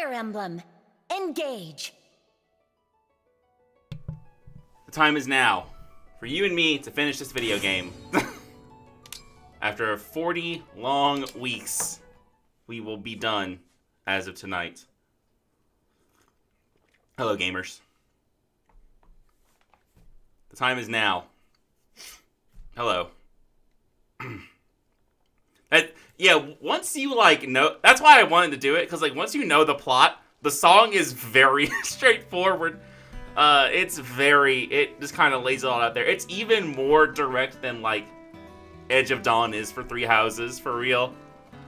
Fire Emblem Engage. The time is now for you and me to finish this video game. After 40 long weeks, we will be done as of tonight. Hello, gamers. The time is now. Hello. Yeah, once you, know... That's why I wanted to do it, because, once you know the plot, the song is very straightforward. It just kind of lays it all out there. It's even more direct than, Edge of Dawn is for Three Houses, for real.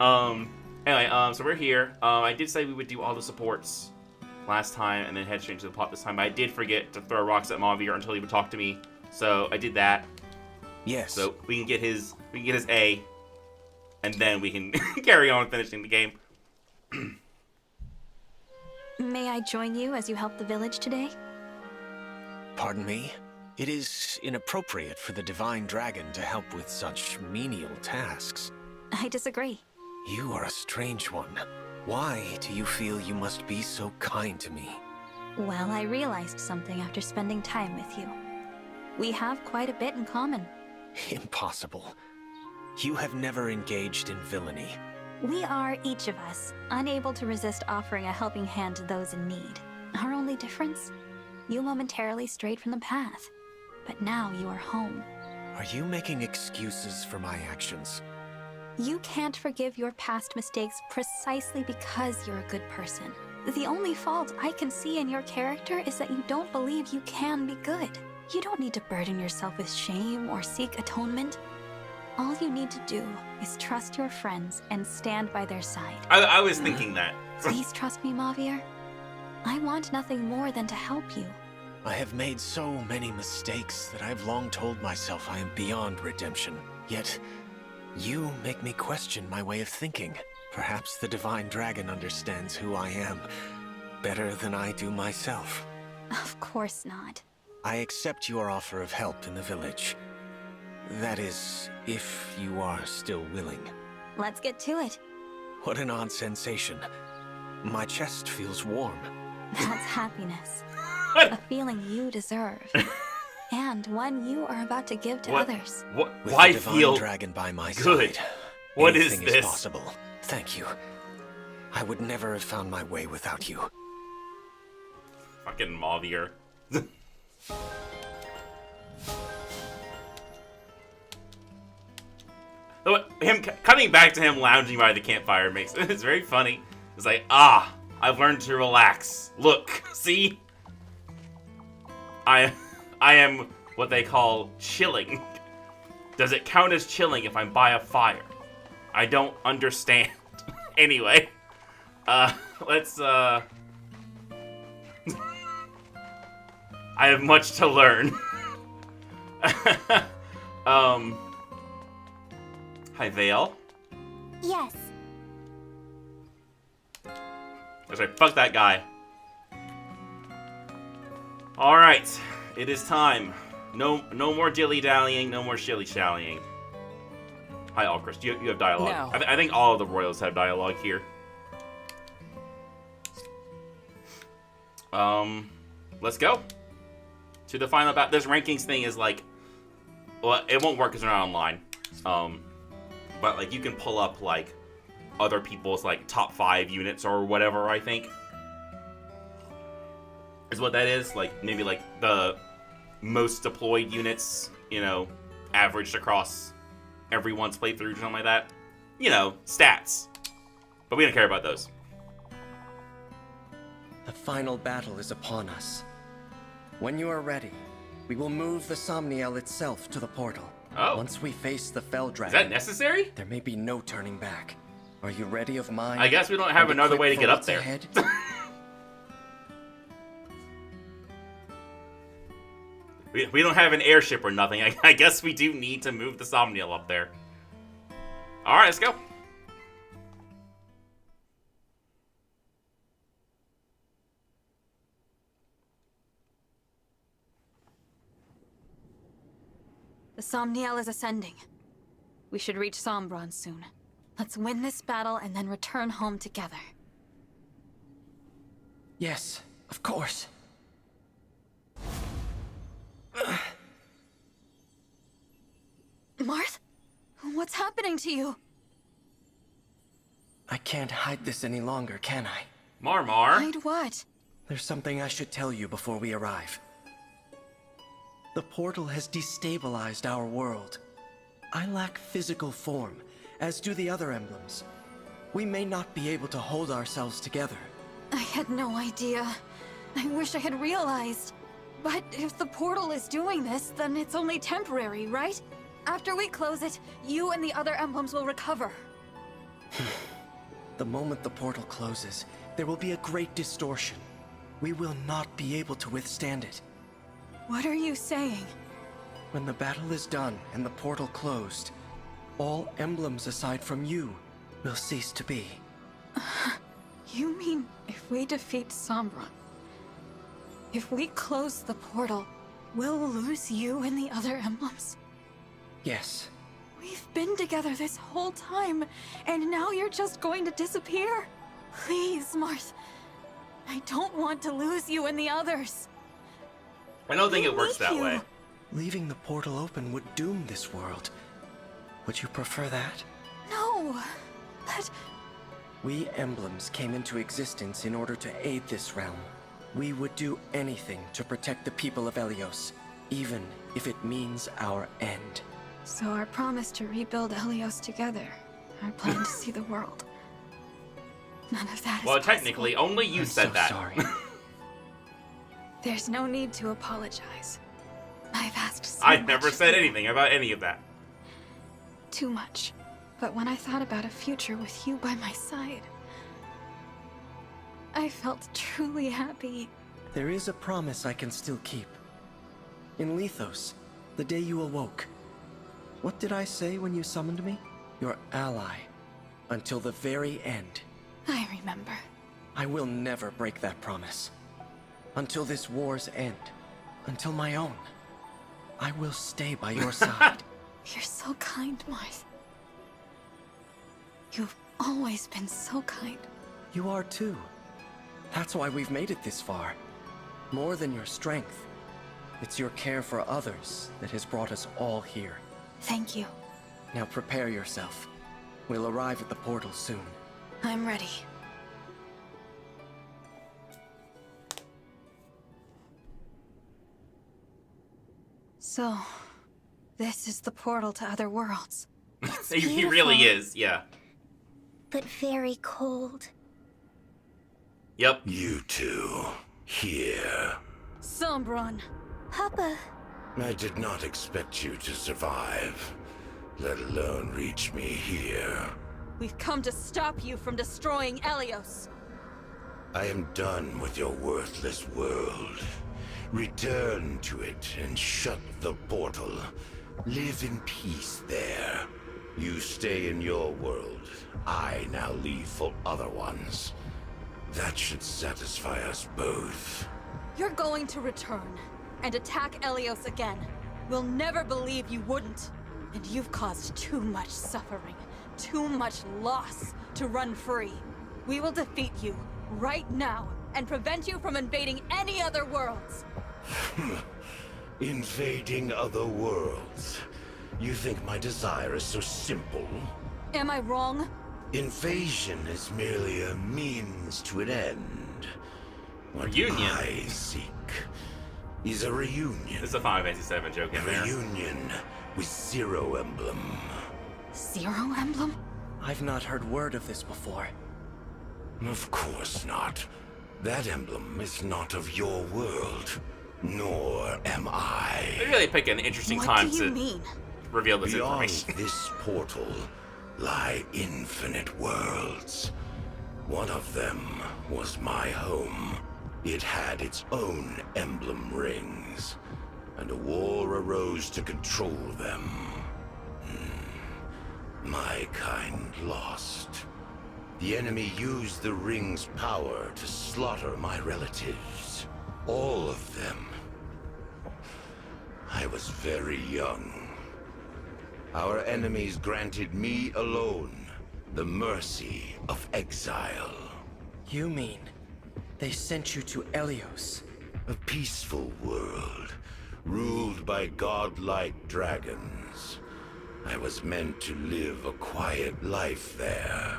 Anyway, so we're here. I did say we would do all the supports last time, and then head straight to the plot this time, but I did forget to throw rocks at Mavier until he would talk to me, so I did that. Yes. So we can get his A, and then we can carry on finishing the game. May I join you as you help the village today? Pardon me? It is inappropriate for the Divine Dragon to help with such menial tasks. I disagree. You are a strange one. Why do you feel you must be so kind to me? Well, I realized something after spending time with you. We have quite a bit in common. Impossible. You have never engaged in villainy. We are, each of us, unable to resist offering a helping hand to those in need. Our only difference? You momentarily strayed from the path, but now you are home. Are you making excuses for my actions? You can't forgive your past mistakes precisely because you're a good person. The only fault I can see in your character is that you don't believe you can be good. You don't need to burden yourself with shame or seek atonement. All you need to do is trust your friends and stand by their side. I was thinking that. Please trust me, Mavier. I want nothing more than to help you. I have made so many mistakes that I've long told myself I am beyond redemption. Yet, you make me question my way of thinking. Perhaps the Divine Dragon understands who I am better than I do myself. Of course not. I accept your offer of help in the village. That is, if you are still willing. Let's get to it. What an odd sensation. My chest feels warm. That's happiness. A feeling you deserve. And one you are about to give to others. What? With Why the Divine feel Dragon by my good? side, What is anything this? possible. Thank you. I would never have found my way without you. Fucking Mavier. Him coming back to him lounging by the campfire makes it's very funny. It's like, I've learned to relax. Look, see? I am what they call chilling. Does it count as chilling if I'm by a fire? I don't understand. Anyway, let's I have much to learn. Hi, Vale. Yes. I was like, fuck that guy. Alright, it is time. No more dilly-dallying, no more shilly-shallying. Hi, Alchrist, you have dialogue. No. I think all of the royals have dialogue here. Let's go. To the final battle. This rankings thing is well, it won't work because they're not online. But you can pull up other people's top 5 units or whatever, I think. Is what that is. Maybe the most deployed units, averaged across everyone's playthrough or something like that. Stats. But we don't care about those. The final battle is upon us. When you are ready, we will move the Somniel itself to the portal. Oh. Once we face the Fell Is Dragon, that necessary? there may be no turning back. Are you ready of mind? I guess we don't have and another way to equipped get for up what's there. ahead? We don't have an airship or nothing. I guess we do need to move the Somniel up there. Alright, let's go. The Somniel is ascending. We should reach Sombron soon. Let's win this battle and then return home together. Yes, of course. Marth? What's happening to you? I can't hide this any longer, can I? Marmar? Hide what? There's something I should tell you before we arrive. The portal has destabilized our world. I lack physical form, as do the other emblems. We may not be able to hold ourselves together. I had no idea. I wish I had realized. But if the portal is doing this, then it's only temporary, right? After we close it, you and the other emblems will recover. The moment the portal closes, there will be a great distortion. We will not be able to withstand it. What are you saying? When the battle is done and the portal closed, all emblems aside from you will cease to be. You mean if we defeat Sombra, if we close the portal, we'll lose you and the other emblems? Yes. We've been together this whole time, and now you're just going to disappear? Please, Marth. I don't want to lose you and the others. I don't think We it works need that you. way. Leaving the portal open would doom this world. Would you prefer that? No, but We emblems came into existence in order to aid this realm. We would do anything to protect the people of Helios, even if it means our end. so our promise to rebuild Helios together, our plan to see the world. None of that is Well, possible. technically, only you I'm said so that. sorry. There's no need to apologize. I've asked so I much never of said you. anything about any of that. Too much. But when I thought about a future with you by my side, I felt truly happy. There is a promise I can still keep. In Lethos, the day you awoke, what did I say when you summoned me? Your ally, until the very end. I remember. I will never break that promise. Until this war's end. Until my own. I will stay by your side. You're so kind, Marth. You've always been so kind. You are too. That's why we've made it this far. More than your strength. It's your care for others that has brought us all here. Thank you. Now prepare yourself. We'll arrive at the portal soon. I'm ready. So, this is the portal to other worlds. He really beautiful. is, yeah. But very cold. Yep. You two, here. Sombron! Papa, I did not expect you to survive, let alone reach me here. We've come to stop you from destroying Helios. I am done with your worthless world. Return to it and shut the portal. Live in peace there. You stay in your world. I now leave for other ones. That should satisfy us both. You're going to return and attack Helios again. We'll never believe you wouldn't. And you've caused too much suffering, too much loss to run free. We will defeat you right now and prevent you from invading any other worlds. Invading other worlds. You think my desire is so simple? Am I wrong? Invasion is merely a means to an end. What Reunion. I seek is a reunion. There's a Final Fantasy VII joke in A there. reunion with Zero Emblem. Zero Emblem? I've not heard word of this before. Of course not. That emblem is not of your world, nor am I. They really pick an interesting What time do you to mean? reveal this Beyond information. this portal lie infinite worlds. One of them was my home. It had its own emblem rings, and a war arose to control them. My kind lost. The enemy used the ring's power to slaughter my relatives. All of them. I was very young. Our enemies granted me alone the mercy of exile. You mean They sent you to Elios. A peaceful world, ruled by godlike dragons. I was meant to live a quiet life there.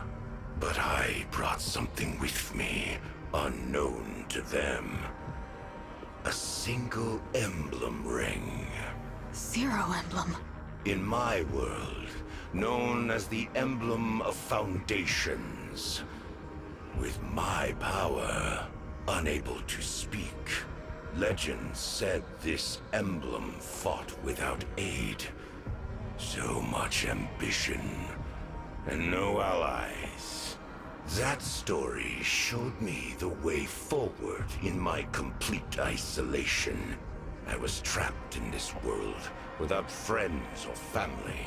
But I brought something with me, unknown to them. A single emblem ring. Zero emblem. In my world, known as the Emblem of Foundations. With my power, unable to speak, legends said this emblem fought without aid. So much ambition, and no allies. That story showed me the way forward in my complete isolation. I was trapped in this world, without friends or family.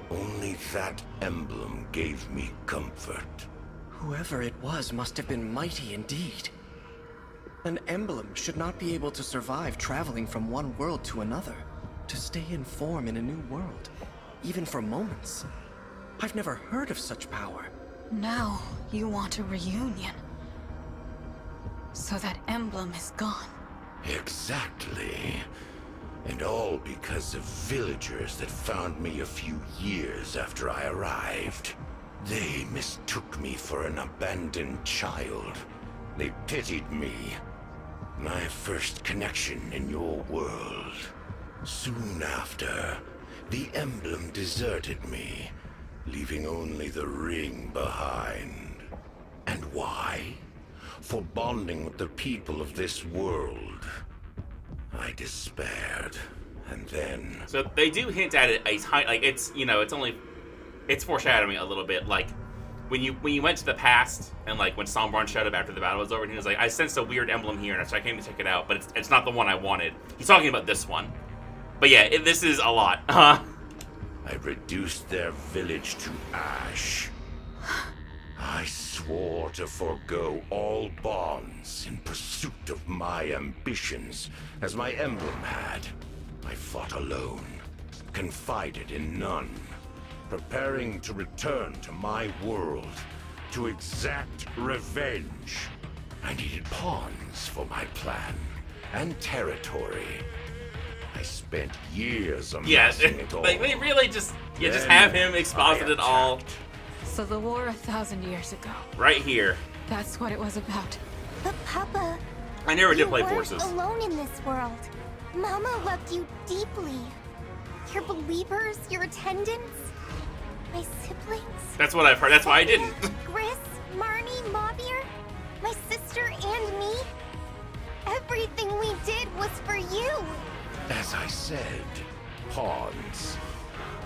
Only that emblem gave me comfort. Whoever it was must have been mighty indeed. An emblem should not be able to survive traveling from one world to another. To stay in form in a new world, even for moments. I've never heard of such power. Now you want a reunion. So that emblem is gone. Exactly. And all because of villagers that found me a few years after I arrived. They mistook me for an abandoned child. They pitied me. My first connection in your world. Soon after, the emblem deserted me, leaving only the ring behind. And why? For bonding with the people of this world. I despaired, and then... So they do hint at it a tiny, like it's, you know, it's foreshadowing a little bit. Like when you went to the past and like when Sombron showed up after the battle was over, and he was like, I sensed a weird emblem here, and so I came to check it out, but it's not the one I wanted. He's talking about this one. But yeah, this is a lot. I reduced their village to ash. I swore to forego all bonds in pursuit of my ambitions, as my emblem had. I fought alone, confided in none, preparing to return to my world, to exact revenge. I needed pawns for my plan, and territory. I spent years amassing it all. Like they really just have him exposit it all So the war 1,000 years ago. right here. That's what it was about. But Papa, I never did you play weren't Forces. alone in this world. Mama loved you deeply. Your believers, your attendants, my siblings. That's what I've heard. That's why I didn't. Gris, Marnie, Mavir, my sister and me. Everything we did was for you. As I said, pawns.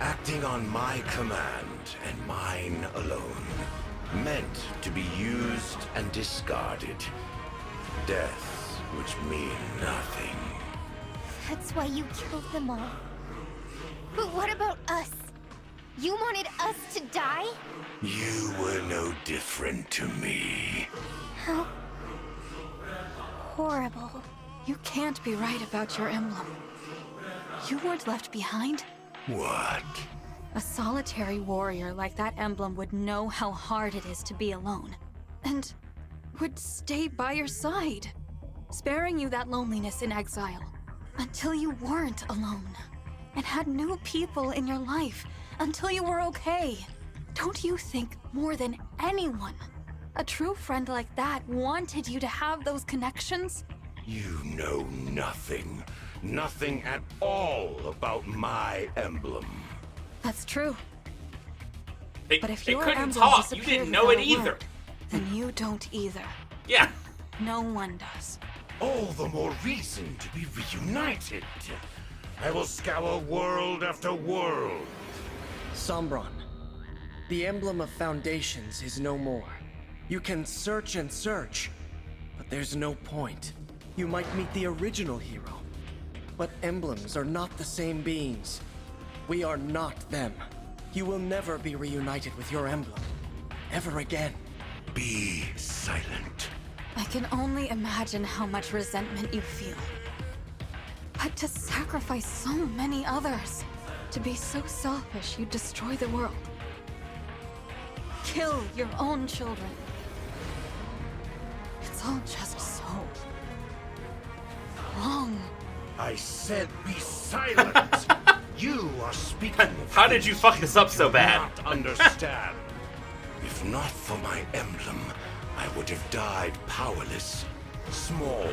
Acting on my command and mine alone. Meant to be used and discarded. Deaths which mean nothing. That's why you killed them all. But what about us? You wanted us to die? You were no different to me. How horrible. You can't be right about your emblem. You weren't left behind. What? A solitary warrior like that emblem would know how hard it is to be alone. And would stay by your side, sparing you that loneliness in exile. Until you weren't alone. And had new people in your life. Until you were okay. Don't you think more than anyone, a true friend like that wanted you to have those connections? You know nothing. Nothing at all about my emblem. That's true. But if It your couldn't emblem talk. You disappeared didn't know it without a either. word, then you don't either. Yeah. No one does. All the more reason to be reunited. I will scour world after world. Sombron, the emblem of Foundations is no more. You can search and search, but there's no point. You might meet the original hero, but emblems are not the same beings. We are not them. You will never be reunited with your emblem. Ever again. Be silent. I can only imagine how much resentment you feel. But to sacrifice so many others, to be so selfish you destroy the world. Kill your own children. It's It's all just so wrong. I said be silent. You are speaking of How did you fuck this up so bad? Not understand. If not for my emblem, I would have died powerless, small.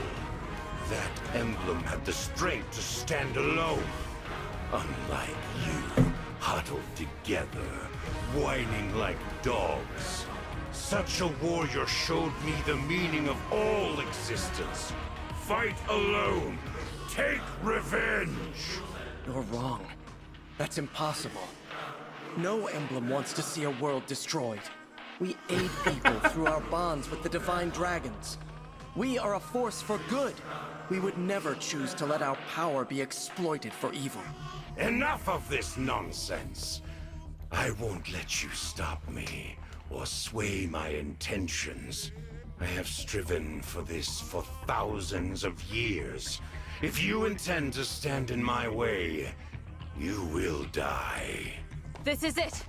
That emblem had the strength to stand alone. Unlike you, huddled together, whining like dogs. Such a warrior showed me the meaning of all existence. Fight alone. Take revenge. You're wrong. That's impossible. No emblem wants to see a world destroyed. We aid people through our bonds with the divine dragons. We are a force for good. We would never choose to let our power be exploited for evil. Enough of this nonsense. I won't let you stop me or sway my intentions. I have striven for this for thousands of years. If you intend to stand in my way, you will die. This is it.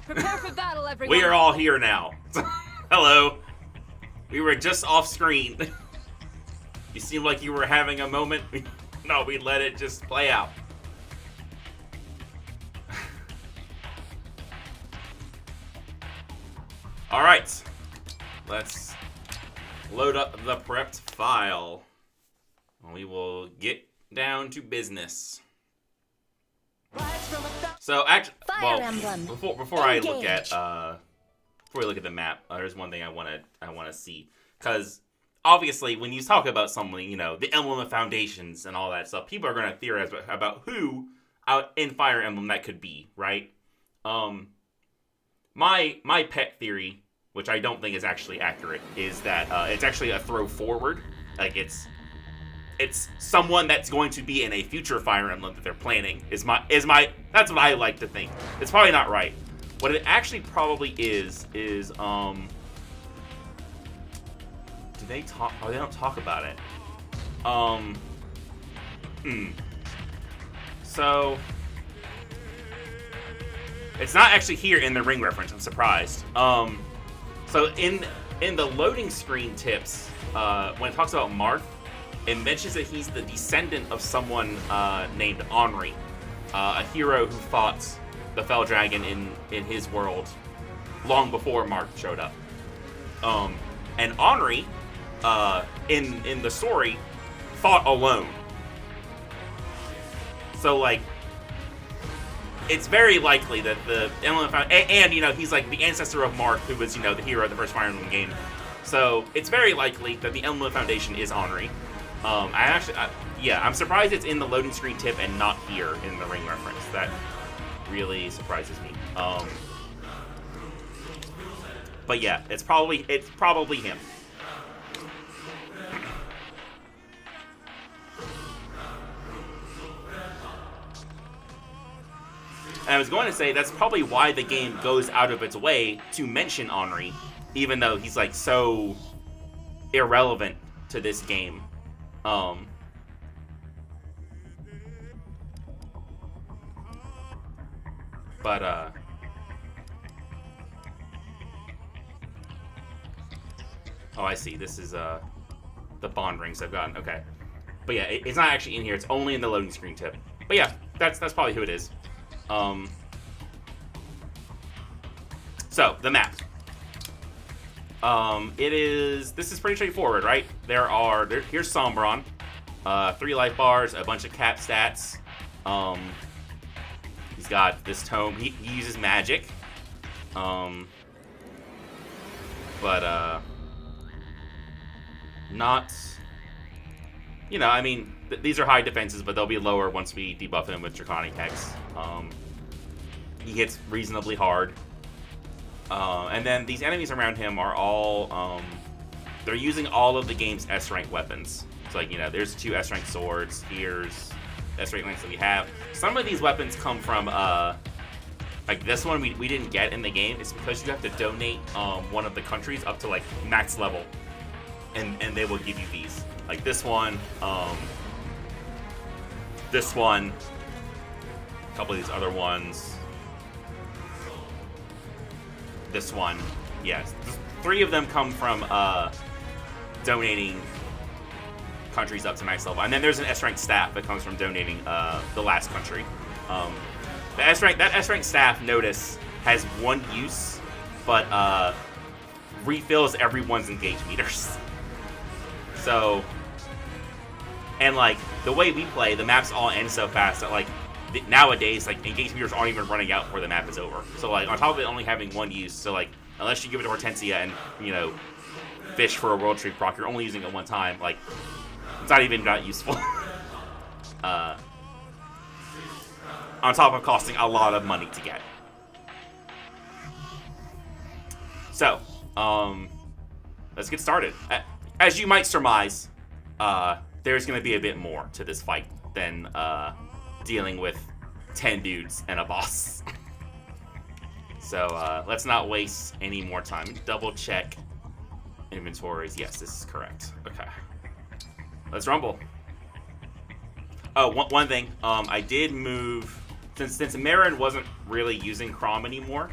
Prepare for battle, everyone. We are all here now. Hello. We were just off screen. You seemed like you were having a moment. No, we let it just play out. All right. Let's load up the prepped file. We will get down to business. So actually, Fire Emblem before I look Engage. at before we look at the map, there's one thing I want to see, because obviously when you talk about something, you know, the Emblem of Foundations and all that stuff, people are going to theorize about who out in Fire Emblem that could be, right? My pet theory, which I don't think is actually accurate, is that it's actually a throw forward. Like it's someone that's going to be in a future Fire Emblem that they're planning. Is my that's what I like to think. It's probably not right. What it actually probably is do they talk? Oh, they don't talk about it. So it's not actually here in the ring reference. I'm surprised. So in the loading screen tips, when it talks about Marth, it mentions that he's the descendant of someone named Henri, a hero who fought the Fell Dragon in his world long before Marth showed up. And Henri, in the story, fought alone. So like, it's very likely that the Emblem and you know, he's like the ancestor of Marth, who was, you know, the hero of the first Fire Emblem game. So it's very likely that the Emblem Foundation is Henri. I'm surprised it's in the loading screen tip and not here in the ring reference. That really surprises me. But yeah, it's probably him. And I was going to say that's probably why the game goes out of its way to mention Henri, even though he's like so irrelevant to this game. Oh, I see. This is the bond rings I've gotten. Okay, but yeah, it's not actually in here. It's only in the loading screen tip. But yeah, that's probably who it is. So the map. This is pretty straightforward, right? Here's Sombron, 3 life bars, a bunch of cap stats. He's got this tome. He uses magic. Not, you know, I mean, these are high defenses, but they'll be lower once we debuff him with Draconic Hex. He hits reasonably hard. And then these enemies around him are all, they're using all of the game's S-rank weapons. So, like, you know, there's 2 S-rank swords. Here's S-rank links that we have. Some of these weapons come from, like this one we didn't get in the game. It's because you have to donate one of the countries up to, like, max level. And they will give you these. Like this one, a couple of these other ones. This one, yes. 3 of them come from donating countries up to max level. And then there's an S-rank staff that comes from donating the last country. That S-rank staff, notice, has one use, but refills everyone's engage meters. So, and like the way we play, the maps all end so fast that like nowadays, like engage meters aren't even running out before the map is over. So like on top of it only having one use, so like unless you give it to Hortensia and fish for a world tree proc, you're only using it one time. Like it's not even that useful. On top of costing a lot of money to get. So, let's get started. As you might surmise, there's going to be a bit more to this fight than dealing with 10 dudes and a boss. So, let's not waste any more time. Double check inventories. Yes, this is correct. Okay. Let's rumble. Oh, one thing. I did move... Since Marin wasn't really using Chrom anymore,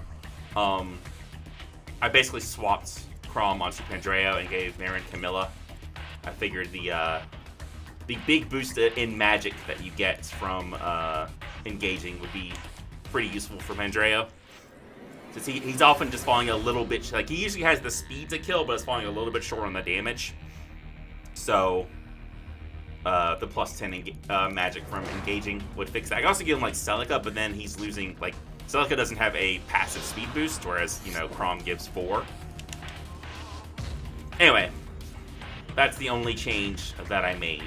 I basically swapped Chrom onto Pandreo and gave Marin Camilla. I figured the big boost in magic that you get from engaging would be pretty useful for Pandreo. Since he's often just falling a little bit... Like, he usually has the speed to kill, but it's falling a little bit short on the damage. So... the plus 10 magic from engaging would fix that. I could also give him like Celica, but then he's losing, like, Celica doesn't have a passive speed boost, whereas, Chrom gives 4. Anyway, that's the only change that I made.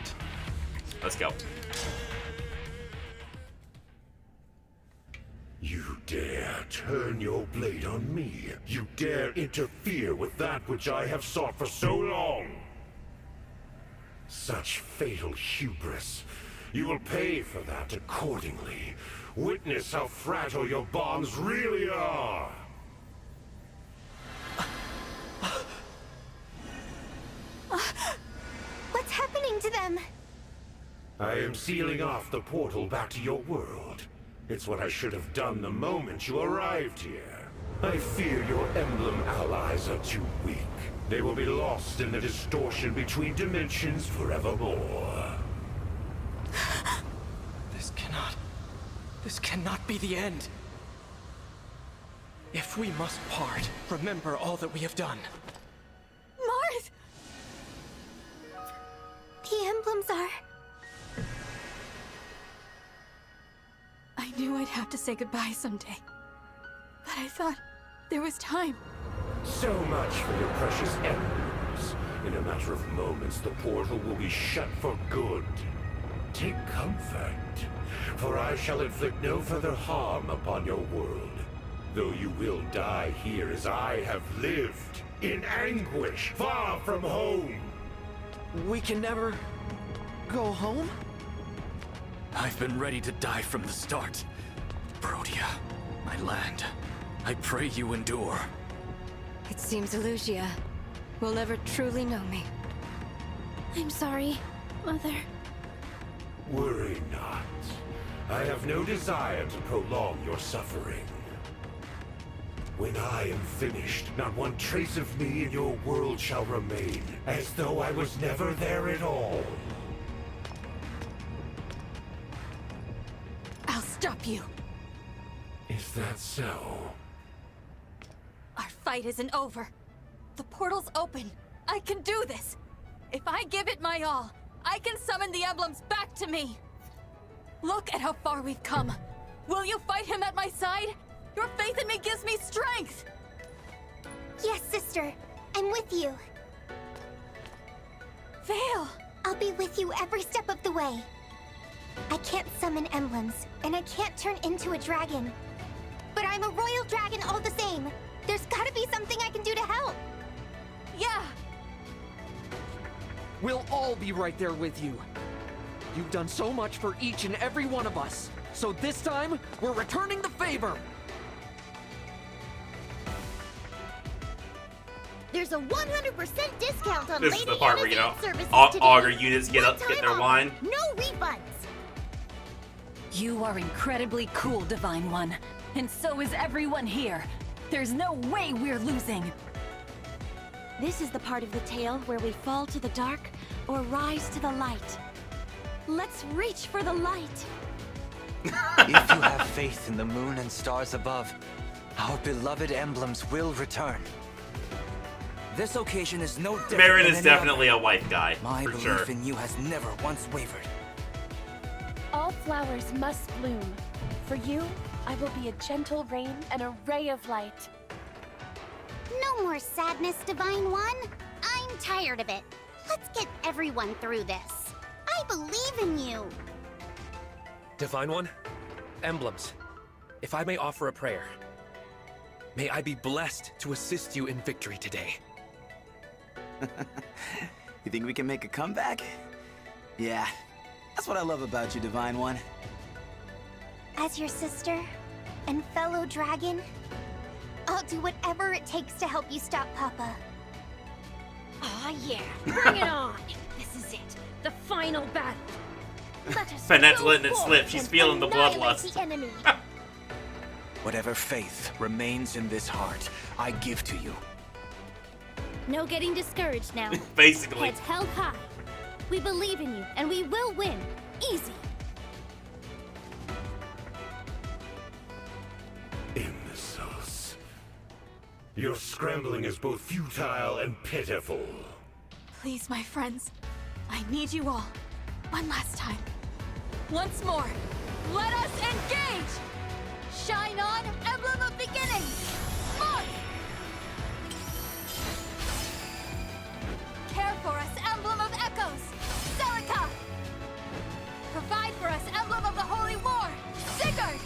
Let's go. You dare turn your blade on me. You dare interfere with that which I have sought for so long. Such fatal hubris. You will pay for that accordingly. Witness how fragile your bonds really are. What's happening to them? I am sealing off the portal back to your world. It's what I should have done the moment you arrived here. I fear your emblem allies are too weak. They will be lost in the distortion between dimensions forevermore. This cannot be the end. If we must part, remember all that we have done. Mars! The emblems are... I knew I'd have to say goodbye someday. But I thought there was time. So much for your precious emblems. In a matter of moments, the portal will be shut for good. Take comfort, for I shall inflict no further harm upon your world. Though you will die here as I have lived, in anguish, far from home. We can never go home? I've been ready to die from the start. Brodia, my land, I pray you endure. It seems Elusia will never truly know me. I'm sorry, Mother. Worry not. I have no desire to prolong your suffering. When I am finished, not one trace of me in your world shall remain, as though I was never there at all. I'll stop you. Is that so? Our fight isn't over. The portal's open. I can do this. If I give it my all, I can summon the emblems back to me. Look at how far we've come. Will you fight him at my side? Your faith in me gives me strength. Yes, sister. I'm with you. Vale! I'll be with you every step of the way. I can't summon emblems, and I can't turn into a dragon. But I'm a royal dragon all the same. There's gotta be something I can do to help. Yeah! We'll all be right there with you. You've done so much for each and every one of us. So this time, we're returning the favor. There's a 100% discount on This is Lady the part where, Anna's services today. Augur units get One-time their offer, line. No refunds. You are incredibly cool, Divine One. And so is everyone here. There's no way we're losing. This is the part of the tale where we fall to the dark or rise to the light. Let's reach for the light. If you have faith in the moon and stars above, our beloved emblems will return. This occasion is no different. Marin than is any definitely other. a wife guy, My for belief sure. in you has never once wavered. All flowers must bloom. For you, I will be a gentle rain and a ray of light. No more sadness, Divine One. I'm tired of it. Let's get everyone through this. I believe in you. Divine One, emblems, if I may offer a prayer, may I be blessed to assist you in victory today. You think we can make a comeback? Yeah, that's what I love about you, Divine One. As your sister and fellow dragon, I'll do whatever it takes to help you stop Papa. Ah, yeah. Bring it on. This is it. The final battle. Let us Finette's go letting it forth slip. She's and feeling the annihilate bloodlust. the enemy. Whatever faith remains in this heart, I give to you. No getting discouraged now. Basically. Heads held high. We believe in you, and we will win. Easy. Imbeciles. Your scrambling is both futile and pitiful. Please, my friends. I need you all. One last time. Once more. Let us engage! Shine on, Emblem of Beginning! Mark! Care for us, Emblem of Echoes! Celica! Provide for us, Emblem of the Holy War! Sigurd!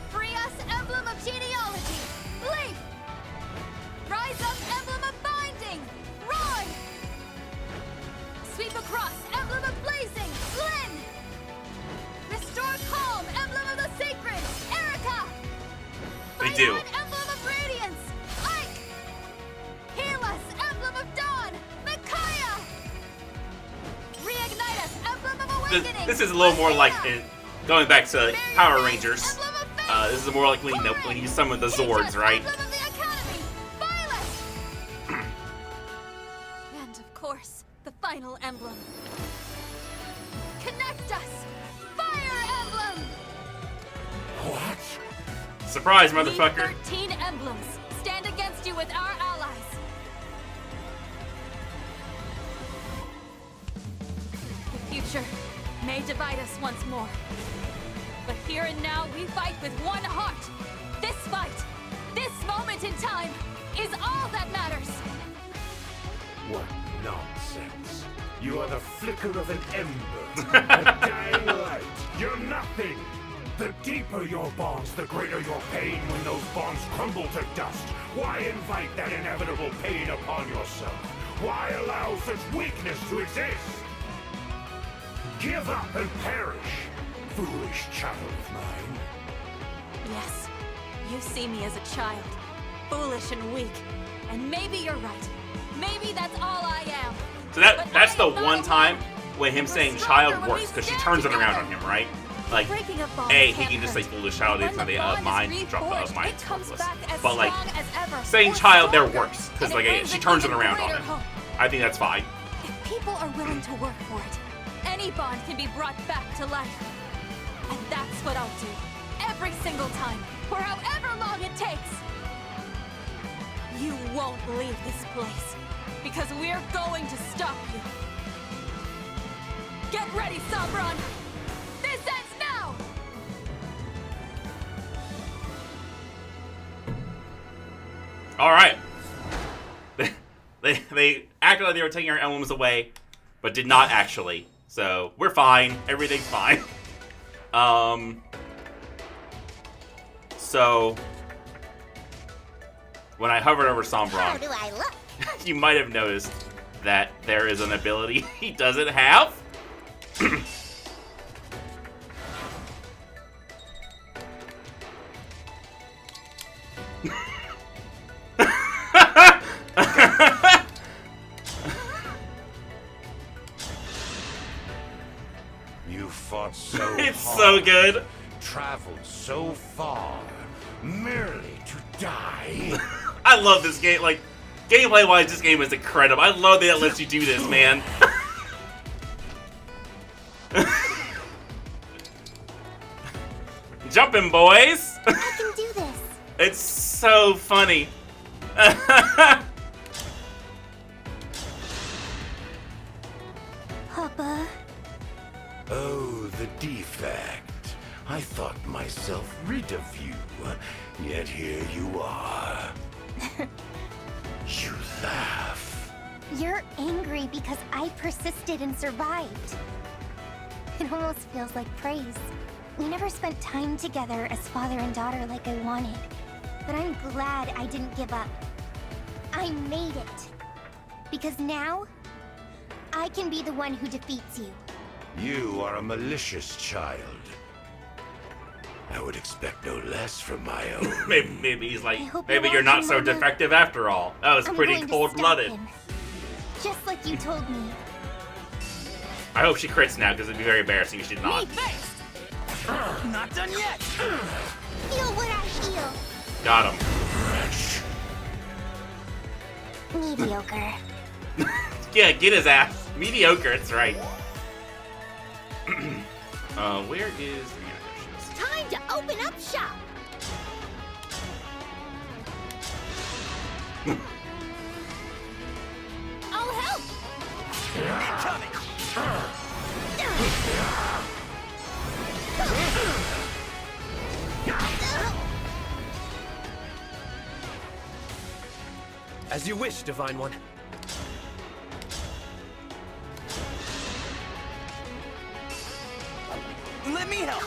Free us, Emblem of Genealogy! Leaf! Rise up, Emblem of Binding! Roy! Sweep across, Emblem of Blazing! Lynn! Restore calm, Emblem of the Sacred! Erica! They do. Fight on, Emblem of Radiance! Ike! Heal us, Emblem of Dawn! Micaiah! Reignite us, Emblem of Awakening! This is a little more like going back to Power Rangers. This is more like when you summon the Zords, right? Emblem of the Academy! Violet! And of course, the final emblem. Connect us! Fire Emblem! What? Surprise, We motherfucker. 13 emblems stand against you with our allies. The future may divide us once more. But here and now, we fight with one heart. This fight, this moment in time, is all that matters. What nonsense. You are the flicker of an ember, a dying light. You're nothing. The deeper your bonds, the greater your pain when those bonds crumble to dust. Why invite that inevitable pain upon yourself? Why allow such weakness to exist? Give up and perish, foolish child of mine. Yes, you see me as a child, foolish and weak. And maybe you're right. Maybe that's all I am. So that's the one time when him saying child works, because she turns it around on him, right? Like, A, he can just say foolish child, it's not the mind, drop the mind, but like, saying child there works, because like, she turns it around on him. I think that's fine. If people are willing to work for it, any bond can be brought back to life. And that's what I'll do. Every single time, for however long it takes. You won't leave this place, because we're going to stop you. Get ready, Sabron! This ends now! Alright. They acted like they were taking our emblems away, but did not actually. So, we're fine. Everything's fine. So, when I hovered over How Sombron, do I look? you might have noticed that there is an ability he doesn't have. You fought so It's hard, so good. traveled so far, merely to die. I love this game. Like, Gameplay-wise, this game is incredible. I love that it lets you do this, man. Jumping, boys! I can do this. It's so funny. Papa. Oh, the defect. I thought myself rid of you, yet here you are. You laugh. You're angry because I persisted and survived. It almost feels like praise. We never spent time together as father and daughter like I wanted. But I'm glad I didn't give up. I made it. Because now, I can be the one who defeats you. You are a malicious child. I would expect no less from my own. maybe he's like, hope maybe you're you're not watching, so Mama. defective after all. That was I'm pretty going to stop cold-blooded. him. Just like you told me. I hope she crits now, because it'd be very embarrassing if she did not. Not done yet! Feel what I feel. Got him. Mediocre. Yeah, get his ass. Mediocre, that's right. Where is... Time to open up shop. I'll help. Incoming! As you wish, Divine One. Let me help!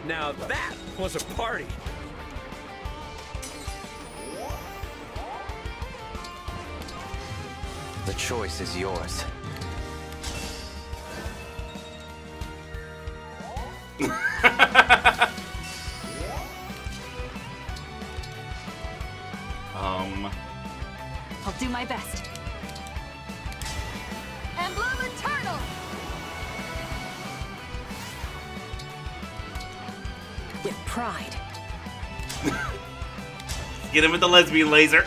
Now that was a party. The choice is yours. I'll do my best. Emblem Eternal! With pride. Get him with the lesbian laser.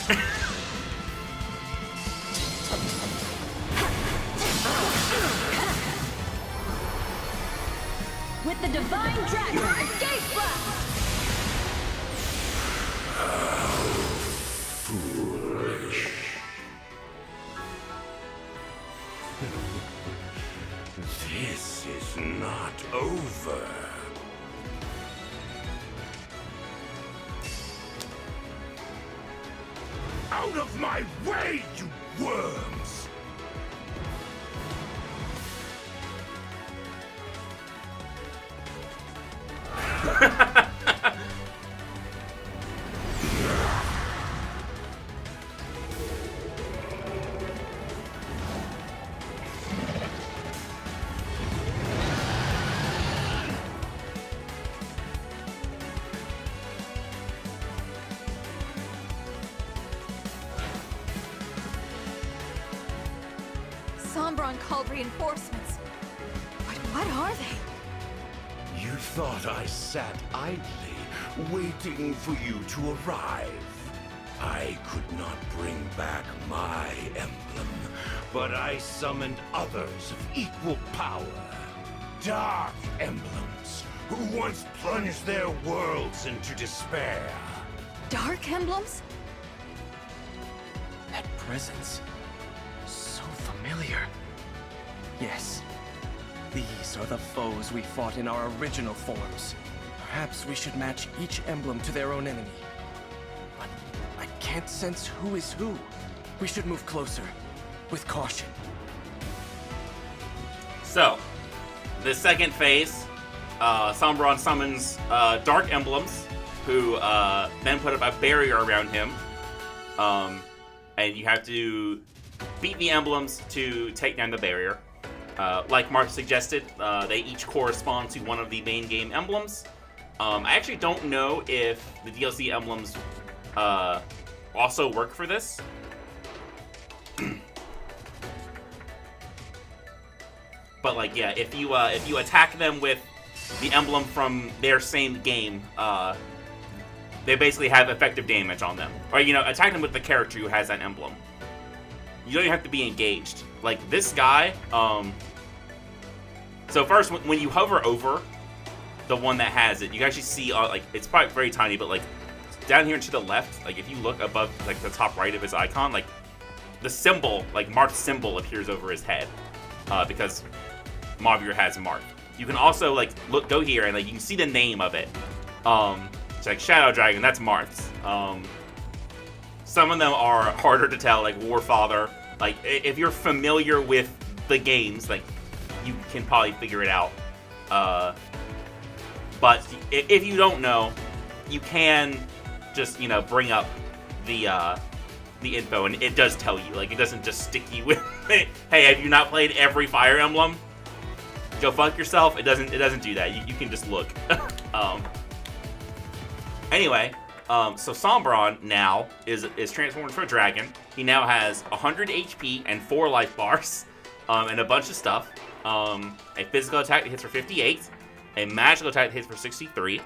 With the Divine Dragon, escape blast! Foolish. This is not over. Out of my way, you worms! Sombron called reinforcements. But what are they? You thought I sat idly, waiting for you to arrive. I could not bring back my emblem, but I summoned others of equal power. Dark emblems, who once plunged their worlds into despair. Dark emblems? That presence. So familiar. Yes. These are the foes we fought in our original forms. Perhaps we should match each emblem to their own enemy. But I can't sense who is who. We should move closer. With caution. So, the second phase, Sombron summons Dark Emblems, who then put up a barrier around him. And you have to beat the emblems to take down the barrier. Like Mark suggested, they each correspond to one of the main game emblems. I actually don't know if the DLC emblems also work for this. But like, yeah, if you attack them with the emblem from their same game, they basically have effective damage on them. Or, you know, attack them with the character who has that emblem. You don't even have to be engaged. Like, this guy, so first, when you hover over the one that has it, you can actually see, like, it's probably very tiny, but, like, down here to the left, like, if you look above, like, the top right of his icon, like, the symbol, like, Marth's symbol appears over his head, because Mavier has Marth. You can also, like, go here, and, like, you can see the name of it. It's like Shadow Dragon, that's Marth's. Some of them are harder to tell, like Warfather. Like, if you're familiar with the games, like, you can probably figure it out. But if you don't know, you can just, you know, bring up the info, and it does tell you. Like, it doesn't just stick you with it. Hey, have you not played every Fire Emblem? Go fuck yourself. It doesn't do that. You can just look. Anyway, so Sombron now is transformed into a dragon. He now has 100 HP and 4 life bars, and a bunch of stuff. A physical attack that hits for 58, a magical attack that hits for 63,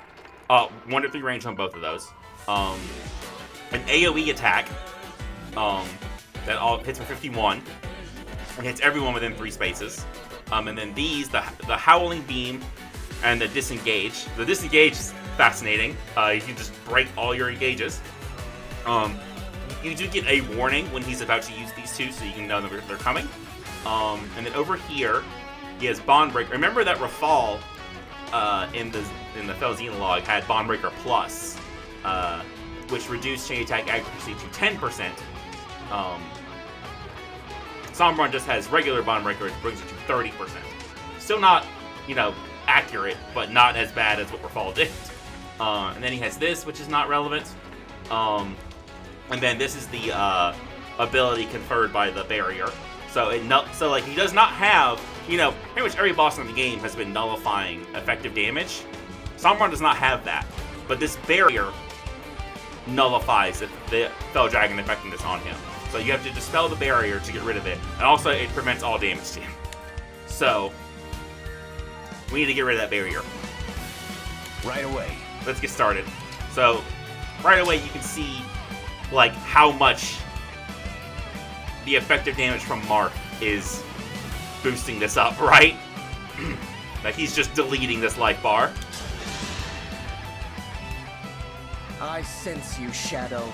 1 to 3 range on both of those, an AoE attack that all hits for 51, and hits everyone within 3 spaces, and then these, the Howling Beam and the Disengage. The Disengage is fascinating. You can just break all your engages. You do get a warning when he's about to use these two, so you can know that they're coming. And then over here, he has Bondbreaker. Remember that Rafal in the Fel Xenologue had Bondbreaker Plus, which reduced chain attack accuracy to 10%. Sombron just has regular Bondbreaker, which brings it to 30%. Still not, you know, accurate, but not as bad as what Rafal did. And then he has this, which is not relevant. And then this is the ability conferred by the barrier. So like, he does not have, you know, pretty much every boss in the game has been nullifying effective damage. Sombron does not have that, but this barrier nullifies the Fel Dragon effectiveness on him. So you have to dispel the barrier to get rid of it, and also it prevents all damage to him. So we need to get rid of that barrier. Right away. Let's get started. So right away you can see, like, how much the effective damage from Marth is boosting this up, right? Like, he's just deleting this life bar. I sense you, Shadow,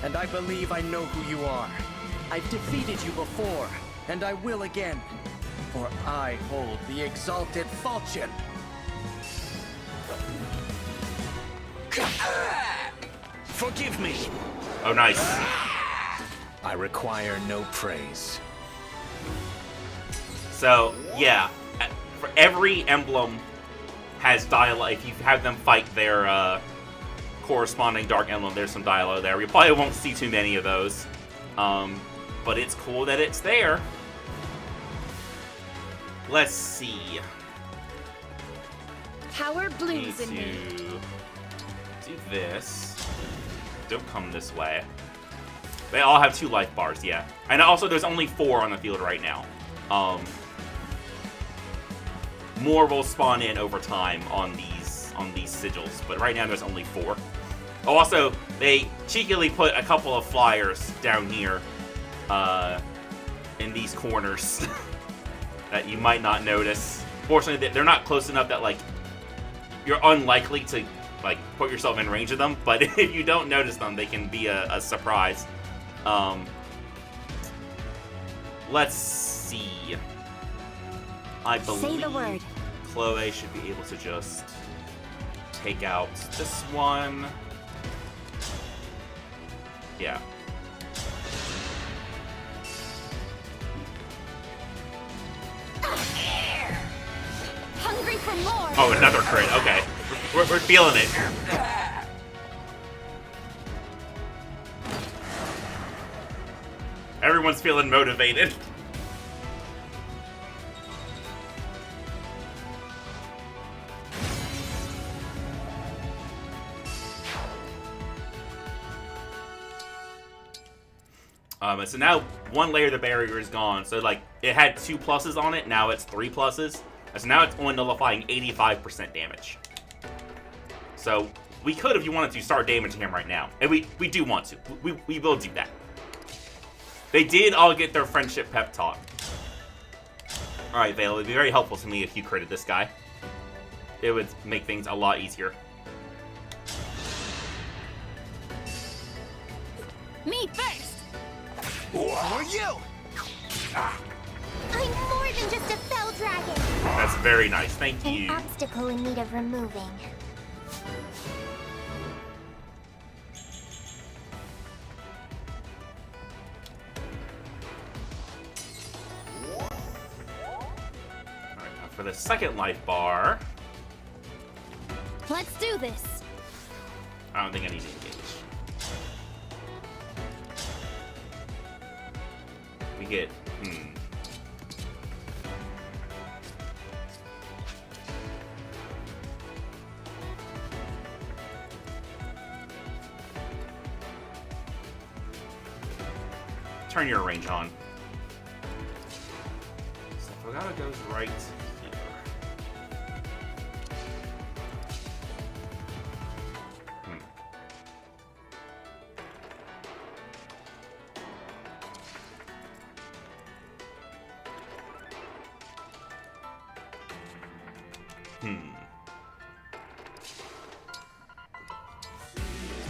and I believe I know who you are. I've defeated you before, and I will again, for I hold the exalted falchion. Forgive me. Oh, nice. I require no praise. So, yeah. For every emblem has dialogue. If you have them fight their corresponding dark emblem, there's some dialogue there. We probably won't see too many of those. But it's cool that it's there. Let's see. Power blooms in me. Do this. Don't come this way. They all have 2 life bars, yeah. And also, there's only 4 on the field right now. More will spawn in over time on these sigils, but right now there's only 4. Oh, also, they cheekily put a couple of flyers down here, in these corners that you might not notice. Fortunately, they're not close enough that, like, you're unlikely to, like, put yourself in range of them, but if you don't notice them, they can be a surprise. Let's see. I believe Say the word. Chloe should be able to just take out this one. Yeah. Hungry for more. Oh, another crit. Okay. We're feeling it. Everyone's feeling motivated. So now 1 layer of the barrier is gone. So, like, it had 2 pluses on it. Now it's 3 pluses. So now it's only nullifying 85% damage. So we could, if you wanted to, start damaging him right now. And we do want to. We will do that. They did all get their friendship pep talk. Alright, Vale, it would be very helpful to me if you critted this guy. It would make things a lot easier. Me first! Who are you? I'm more than just a fell dragon. That's very nice. Thank An you. obstacle in need of removing. Alright, now for the second life bar, Let's do this! I don't think I need to engage. We get, turn your range on. So Fogata goes right here.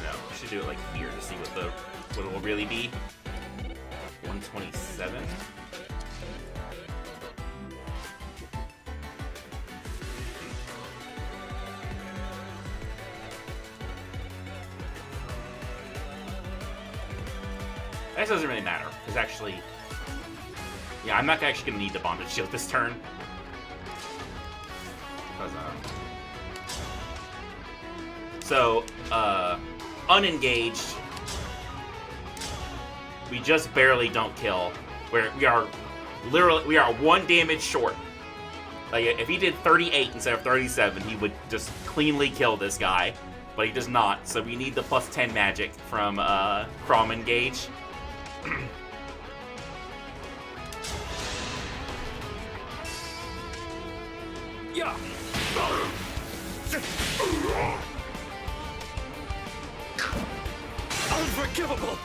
No, we should do it like here to see what it will really be. 127. That doesn't really matter, because actually, yeah, I'm not actually going to need the bonded shield this turn. Because, unengaged, we just barely don't kill. We are one damage short. Like, if he did 38 instead of 37, he would just cleanly kill this guy. But he does not, so we need the plus 10 magic from Engage. Yeah. Unforgivable.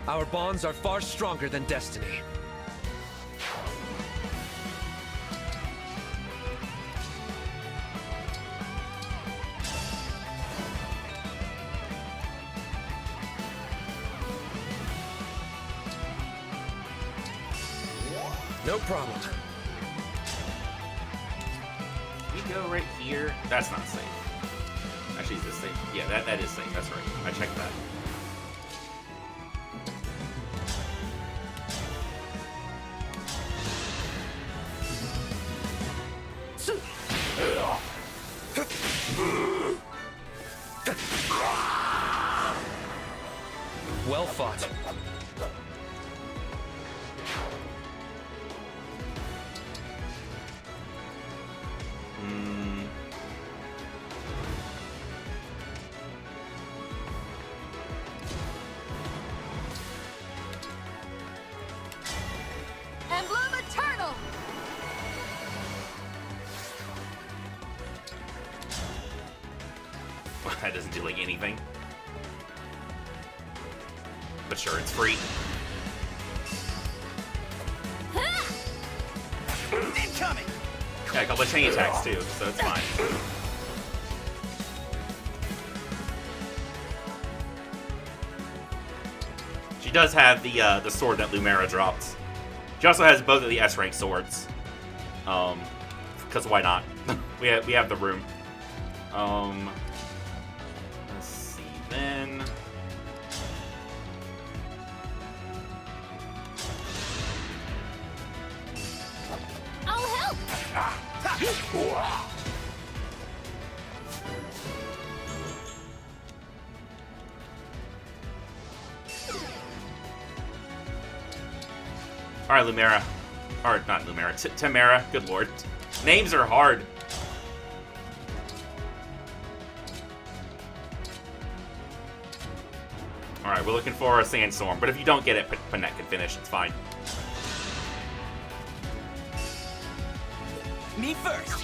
Our bonds are far stronger than destiny. No problem. We go right here. That's not safe. Actually, is this safe? Yeah, that is safe. That's right. I checked that. Well fought. Emblem Eternal! That doesn't do like anything. But sure, it's free. Incoming! Yeah, a couple of chain attacks too, so it's fine. She does have the sword that Lumera dropped. She also has both of the S-rank swords. Because why not? we have the room. Let's see then. I'll help! Alright, Lumera. Or, not Lumera, Tamara. Good lord. Names are hard. Alright, we're looking for a Sandstorm, but if you don't get it, Panette can finish. It's fine. Me first.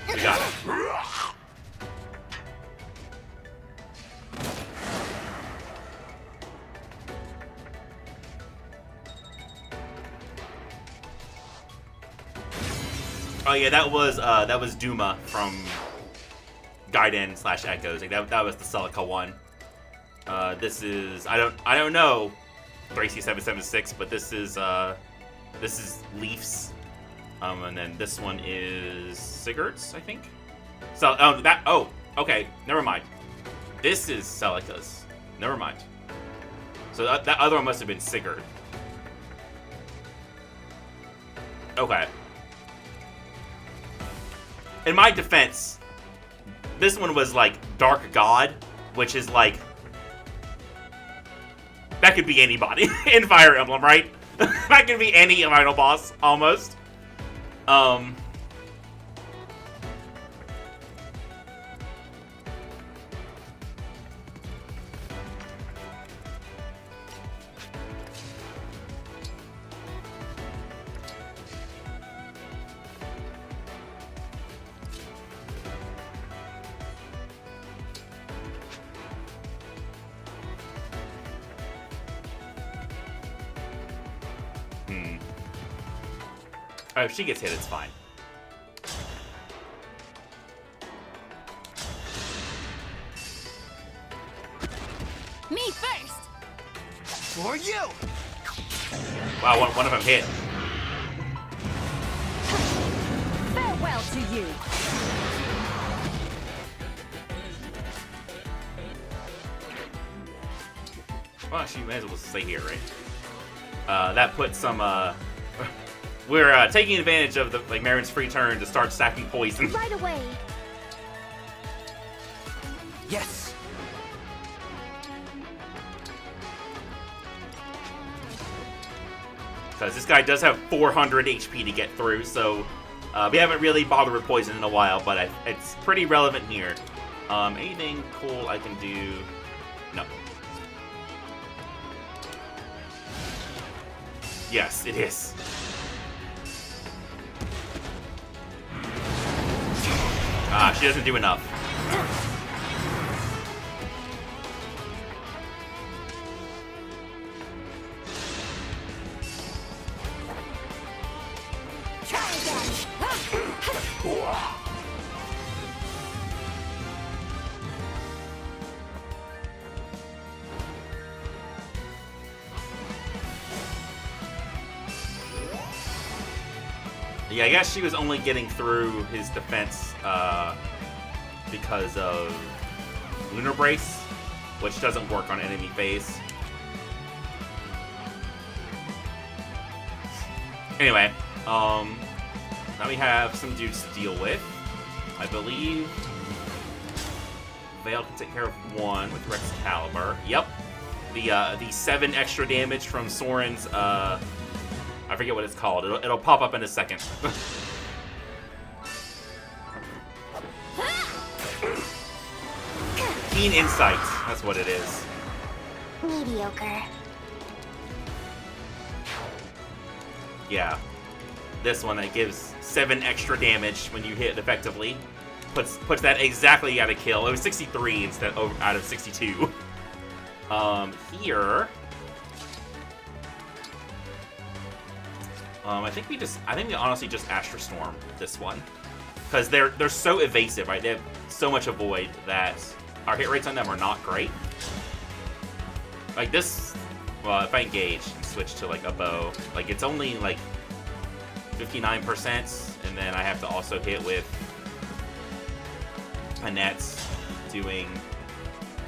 We got it. Oh yeah, that was Duma from Gaiden/Echoes. Like that was the Celica one. This is I don't know 3C776, but this is Leaf's. And then this one is Sigurd's, I think. So okay, never mind. This is Celica's. Never mind. So that other one must have been Sigurd. Okay. In my defense, this one was like Dark God, which is like that could be anybody in Fire Emblem, right? That could be any final boss almost. If she gets hit, it's fine. Me first! For you! Wow, one of them hit. Farewell to you. Well, she may as well stay here, right? That puts some, we're taking advantage of the Marin's free turn to start stacking poison. Right away. Yes. Because this guy does have 400 HP to get through, so we haven't really bothered with poison in a while, but it's pretty relevant here. Anything cool I can do? No. Yes, it is. She doesn't do enough. Try again. Yeah, I guess she was only getting through his defense because of Lunar Brace, which doesn't work on enemy phase. Anyway, now we have some dudes to deal with. I believe Vale can take care of one with Rex Caliber. Yep, the 7 extra damage from Soren's I forget what it's called. It'll pop up in a second. Keen insight. That's what it is. Mediocre. Yeah. This one that gives 7 extra damage when you hit effectively. Puts that exactly at a kill. It was 63 instead out of 62. Here. I think we honestly just Astra Storm this one, because they're so evasive, right? They have so much avoid that our hit rates on them are not great. Like this, well, if I engage and switch to like a bow, like it's only like 59%, and then I have to also hit with Panettes doing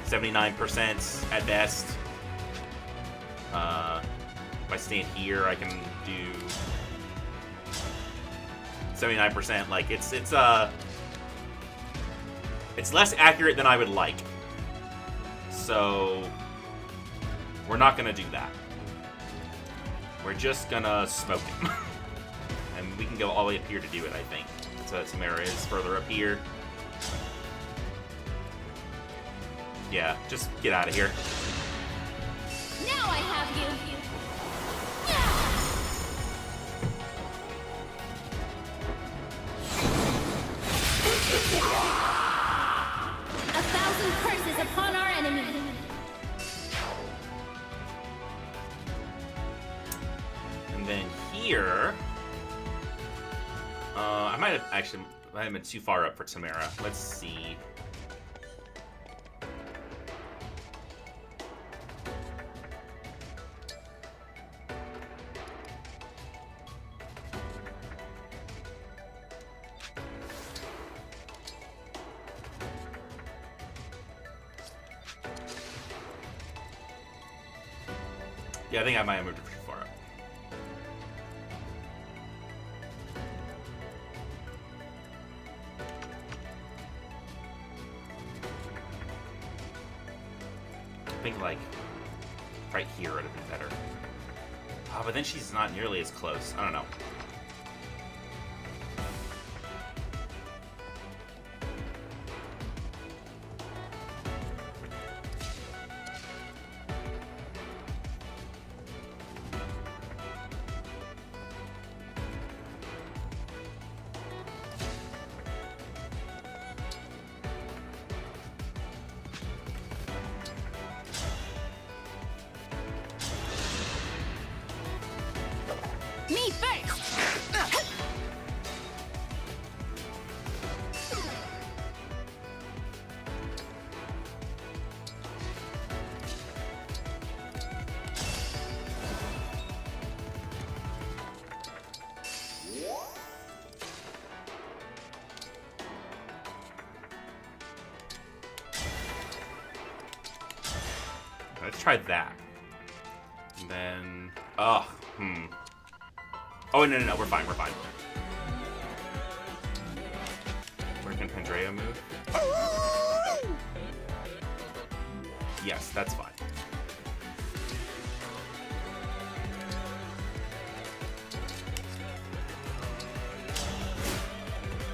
79% at best. If I stand here, I can do 79%. Like it's less accurate than I would like. So we're not gonna do that. We're just gonna smoke him. And we can go all the way up here to do it, I think. So Tamara is further up here. Yeah, just get out of here. Now I have you. upon our enemy. And then here, I might have been too far up for Tamara. Let's see. Yeah, I think I might have moved it too far up. I think, like, right here would have been better. Oh, but then she's not nearly as close. I don't know. Me first! Let's try that. And then... Oh, Oh, no, we're fine, we're fine. Where can Pandrea move? Yes, that's fine.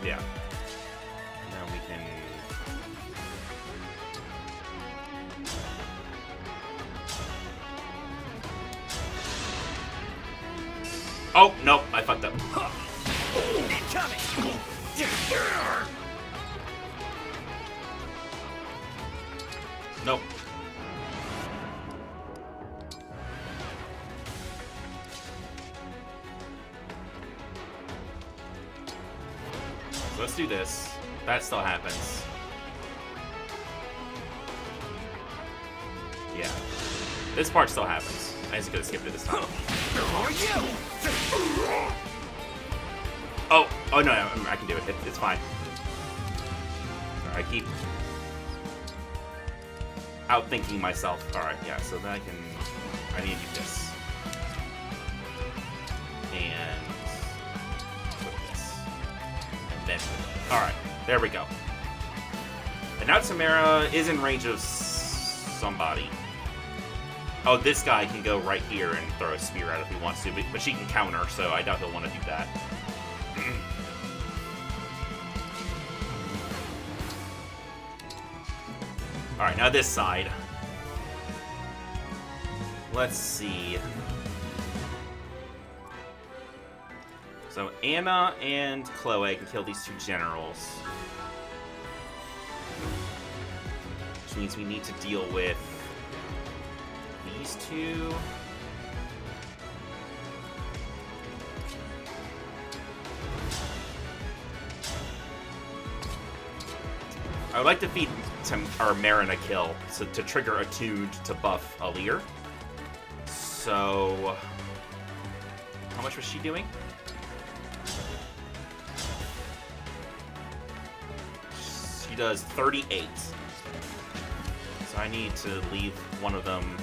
Yeah. And then we can... Oh, nope, I fucked up. Nope. So let's do this. That still happens. Yeah. This part still happens. I just gotta skip it this time. Oh no, I can do it. It's fine. I keep outthinking myself. Alright, yeah, so then I need to do this. And put this. And then, alright, there we go. And now Tamara is in range of somebody. Oh, this guy can go right here and throw a spear out if he wants to, but she can counter, so I doubt he'll want to do that. Alright, now this side. Let's see. So Anna and Chloe can kill these two generals. Which means we need to deal with these two. I would like to feed Marin a kill to trigger Attuned to buff Alir. So, how much was she doing? She does 38. So I need to leave one of them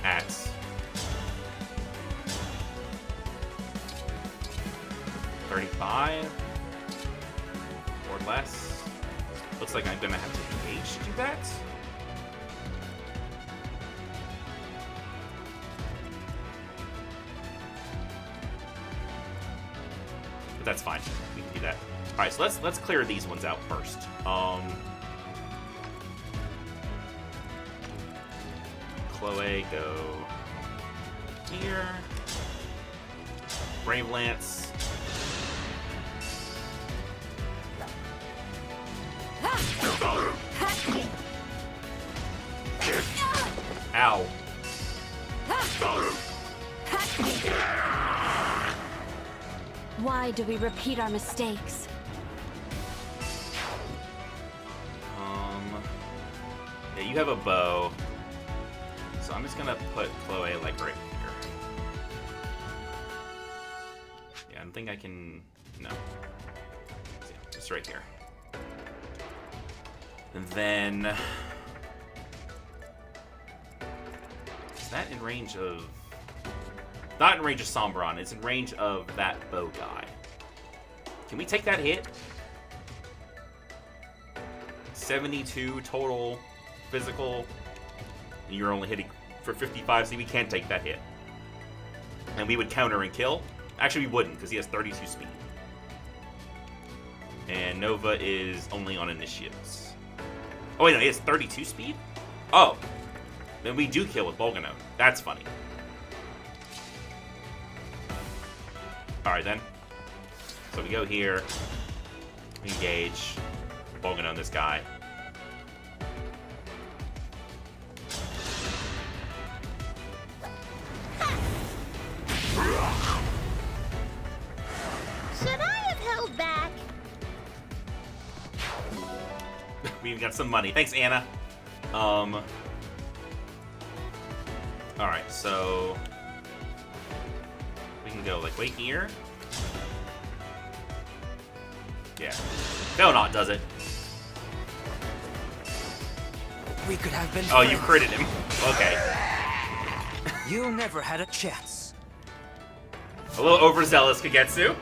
at 35 or less. Looks like I'm gonna have to engage to do that. But that's fine. We can do that. All right, so let's clear these ones out first. Chloe, go here. Brave Lance. Ow. Why do we repeat our mistakes? Yeah, you have a bow. So I'm just gonna put Chloe like right here. Yeah, I don't think I can. No. Yeah, just right here. And then is that in range of? Not in range of Sombron. It's in range of that bow guy. Can we take that hit? 72 total physical. You're only hitting for 55, so we can't take that hit. And we would counter and kill. Actually, we wouldn't, because he has 32 speed. And Nova is only on initiates. Oh, wait, no, he has 32 speed? Oh. Then we do kill with Bolganone. That's funny. Alright, then. So we go here. Engage. Bolganone this guy. Should I have held back? We even got some money. Thanks, Anna. Alright, so we can go like right here. Yeah. No, not does it. We could have been Oh, you friends. critted him. Okay. You never had a chance. A little overzealous, Kagetsu.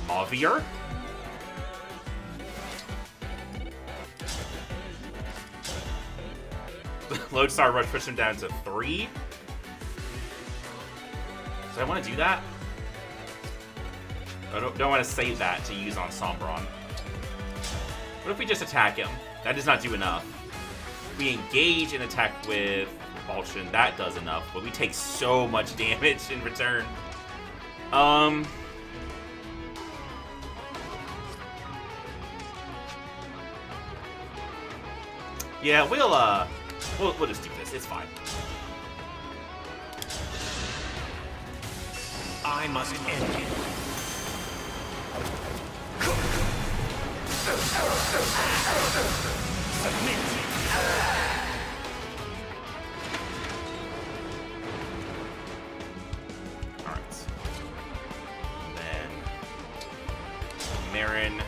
Javier? Lodestar Rush pushed him down to 3. Do I want to do that? I don't want to save that to use on Sombron. What if we just attack him? That does not do enough. If we engage and attack with Repulsion, that does enough, but we take so much damage in return. Yeah, we'll just do this. It's fine. I must end it. Submit. Alright. Then Marin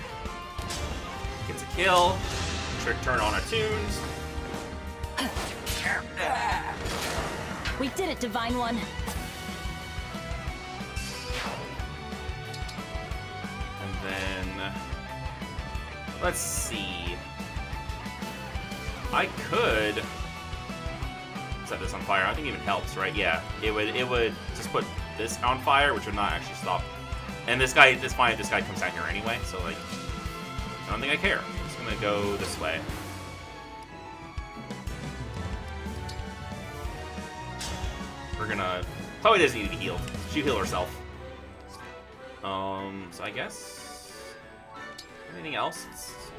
gets a kill. Trick turn on our tunes. We did it, Divine One. And then let's see. I could set this on fire. I think it even helps, right? Yeah. It would just put this on fire, which would not actually stop. And this guy, it's fine if this guy comes down here anyway, so like I don't think I care. I'm just gonna go this way. We're gonna... Chloe doesn't need to be healed. She healed herself. So I guess... Anything else?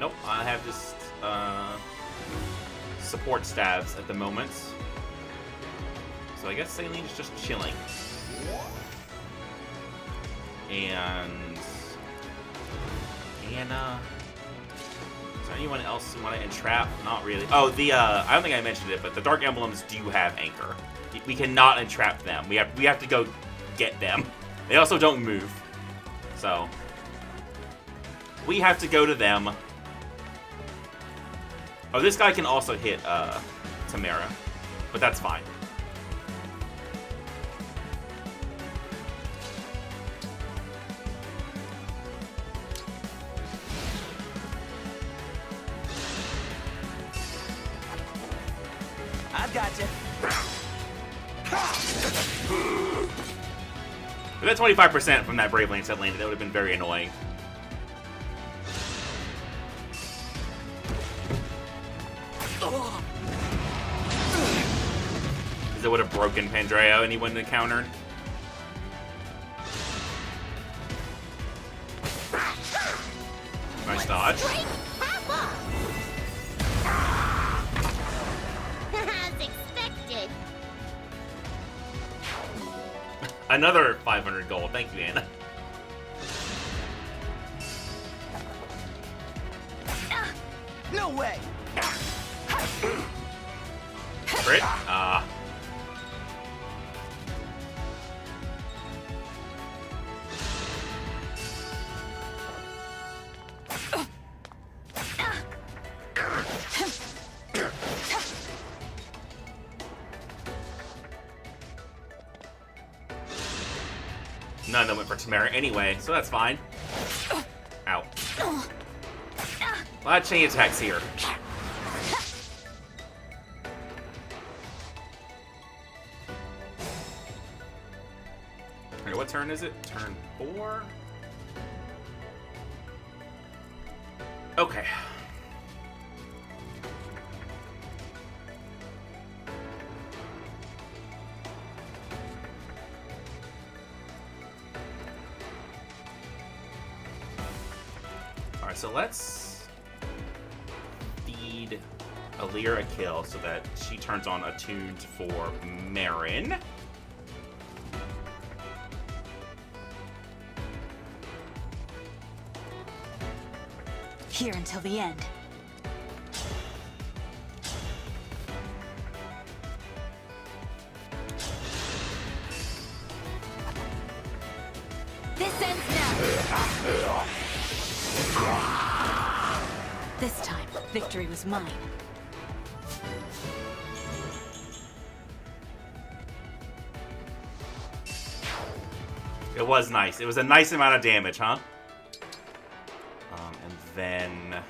Nope, I have just, support stabs at the moment. So I guess Saline is just chilling. And... Anna... Is there anyone else who want to entrap? Not really. Oh, I don't think I mentioned it, but the Dark Emblems do have Anchor. We cannot entrap them. We have to go get them. They also don't move. So we have to go to them. Oh, this guy can also hit Tamara, but that's fine. I've got you. If that 25% from that Brave Lance had landed, that would have been very annoying. Because it would have broken Pandreo and he wouldn't have countered. dodge. Strike half off. As expected. Another 500 gold. Thank you, Anna. No way! Crit? None of them went for Tamara anyway, so that's fine. Ow. A lot of chain attacks here. Alright, what turn is it? Turn 4? Okay. Alright, so let's feed Alear a kill so that she turns on attuned for Marin. Here until the end. This ends now. This time, victory was mine. It was nice. It was a nice amount of damage, huh? And then...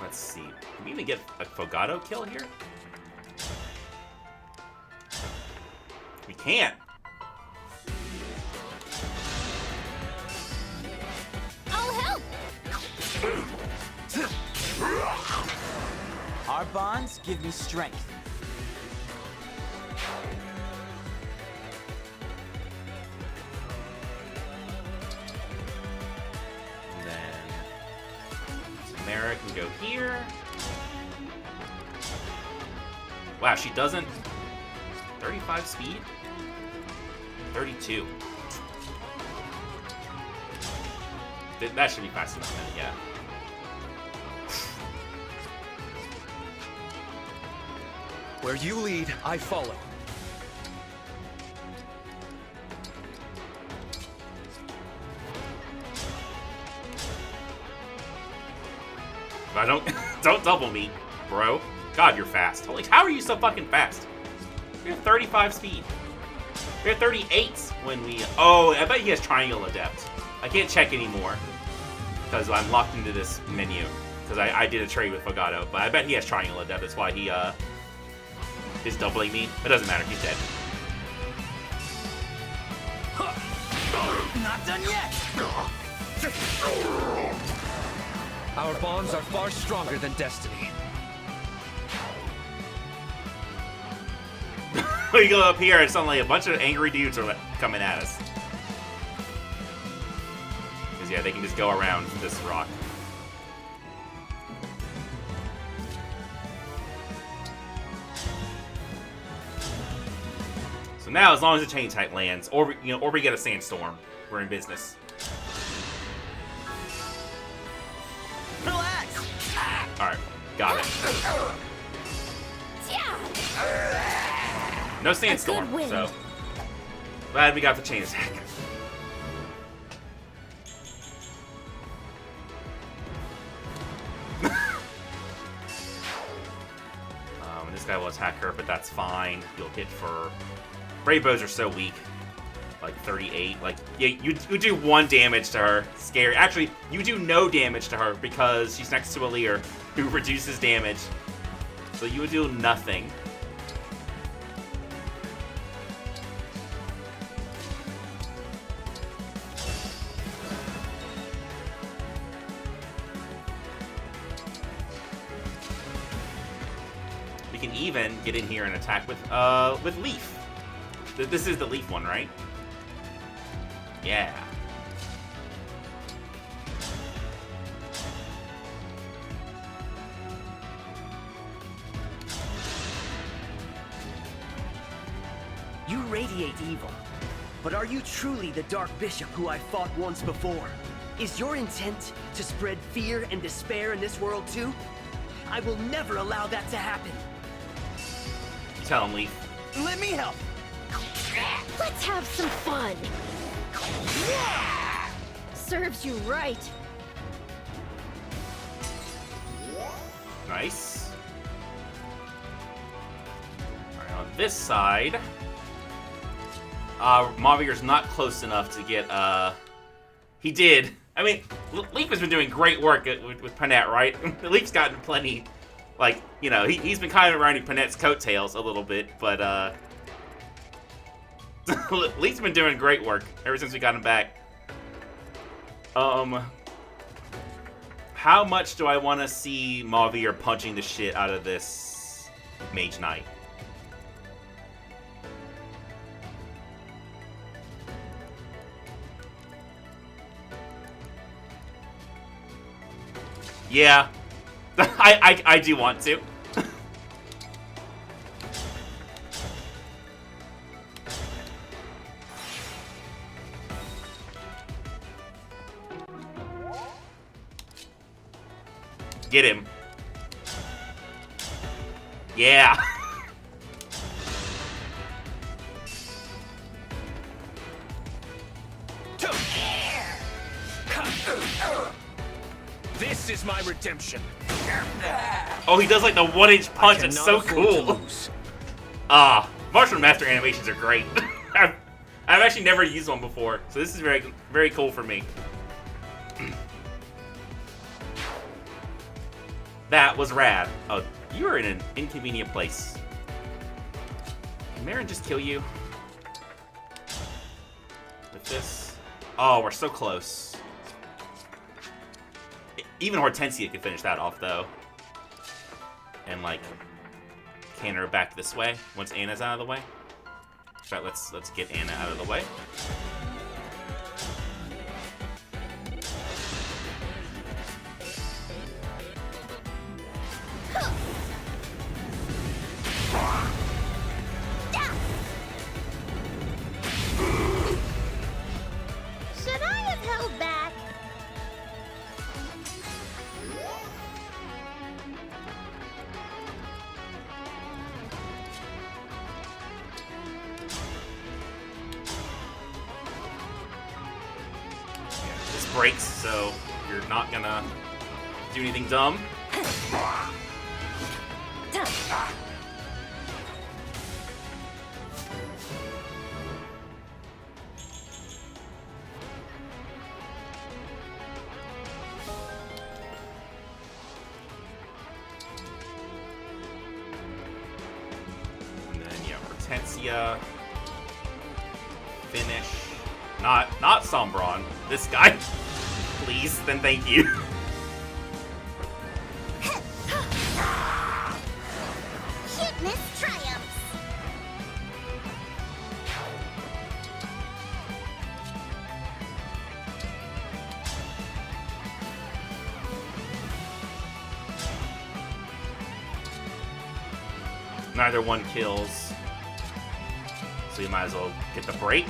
let's see. Can we even get a Fogado kill here? We can't. I'll help! Our bonds give me strength. Tamara can go here. Wow, she doesn't... 35 speed? 32. That should be fast enough then, yeah. Where you lead, I follow. I don't double me, bro. God, you're fast. Holy, how are you so fucking fast? You're 35 speed. You're 38 when we... oh, I bet he has Triangle Adept. I can't check anymore because I'm locked into this menu because I did a trade with Fogado, but I bet he has Triangle Adept. That's why he is doubling me. It doesn't matter. He's dead. Not done yet! Our bonds are far stronger than destiny. We go up here and suddenly a bunch of angry dudes are coming at us. Because yeah, they can just go around this rock. So now, as long as the chain type lands, or or we get a sandstorm, we're in business. Relax! Alright, got it. No sandstorm, so glad we got the chain attack. This guy will attack her, but that's fine. You'll hit for... Brave bows are so weak. Like 38. Like, yeah, you do 1 damage to her. Scary. Actually, you do no damage to her because she's next to Alear, who reduces damage. So you would do nothing. We can even get in here and attack with Leaf. This is the Leaf one, right? Yeah. radiate evil. But are you truly the Dark Bishop who I fought once before? Is your intent to spread fear and despair in this world too? I will never allow that to happen. Tell him, Leaf. Let me help. Let's have some fun. Serves you right. Nice. Alright, on this side, Mavier's not close enough to get, he did. I mean, Leaf has been doing great work with Panette, right? Leaf's gotten plenty, like, you know, he's been kind of riding Panette's coattails a little bit, but, Leaf's been doing great work ever since we got him back. How much do I want to see Mavier punching the shit out of this Mage Knight? Yeah, I do want to. Get him. Yeah. This is my redemption. Oh, he does like the 1-inch punch. It's so cool. Martial Master animations are great. I've actually never used one before, so this is very, very cool for me. That was rad. Oh, you are in an inconvenient place. Can Marin just kill you? With this? Oh, we're so close. Even Hortensia could finish that off, though. And, like, canter her back this way once Anna's out of the way. Alright, let's get Anna out of the way. Should I have held back? This breaks, so you're not gonna do anything dumb. And then yeah, Hortensia. Finish. Not Sombron. This guy. Please, then thank you. Cuteness triumphs. Neither one kills. So you might as well get the break.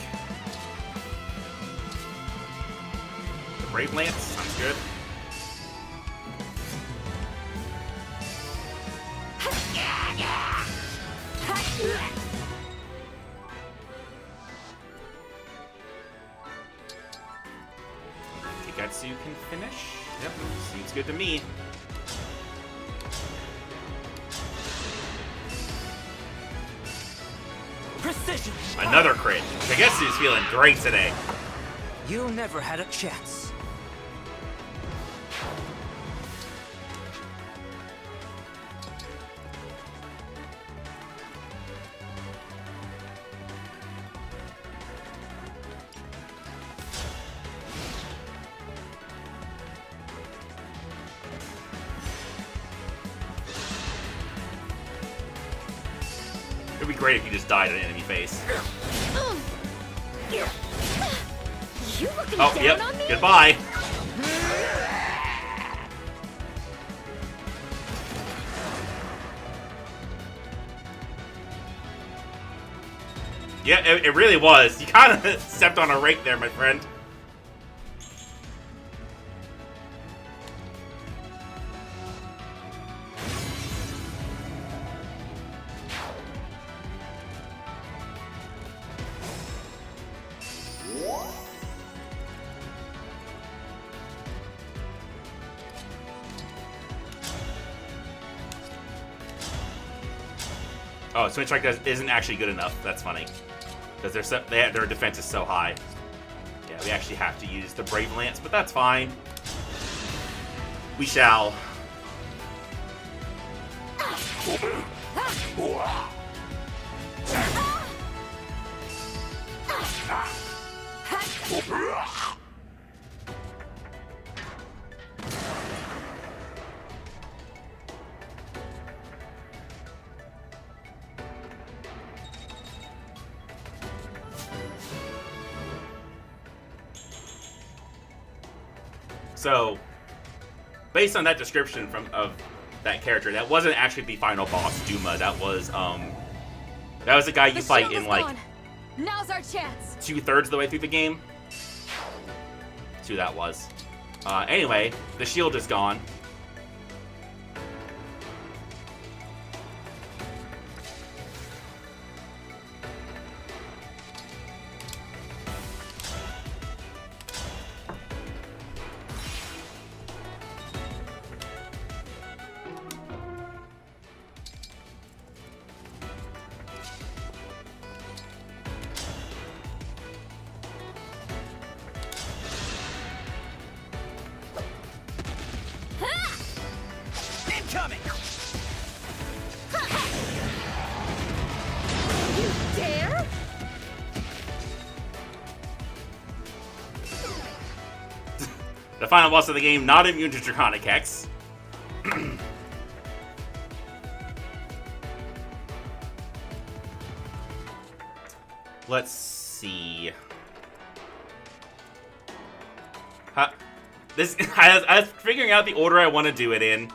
The Brave Lance, sounds good. Kigatsu can finish. Yep, seems good to me. Precision. Another crit. Kagetsu's feeling great today. You never had a chance. It'd be great if you just died at an enemy face. You looking Oh, down yep. on me? Goodbye. Yeah, it really was. You kind of stepped on a rake there, my friend. Oh, Swing Strike isn't actually good enough. That's funny. Because their defense is so high. Yeah, we actually have to use the Brave Lance, but that's fine. We shall. So, based on that description of that character, that wasn't actually the final boss, Duma. That was the guy you fight in like Now's our chance. 2/3 of the way through the game. That's who that was. Anyway, the shield is gone. Incoming! You dare? The final boss of the game, not immune to Draconic Hex. Let's see. I was figuring out the order I want to do it in.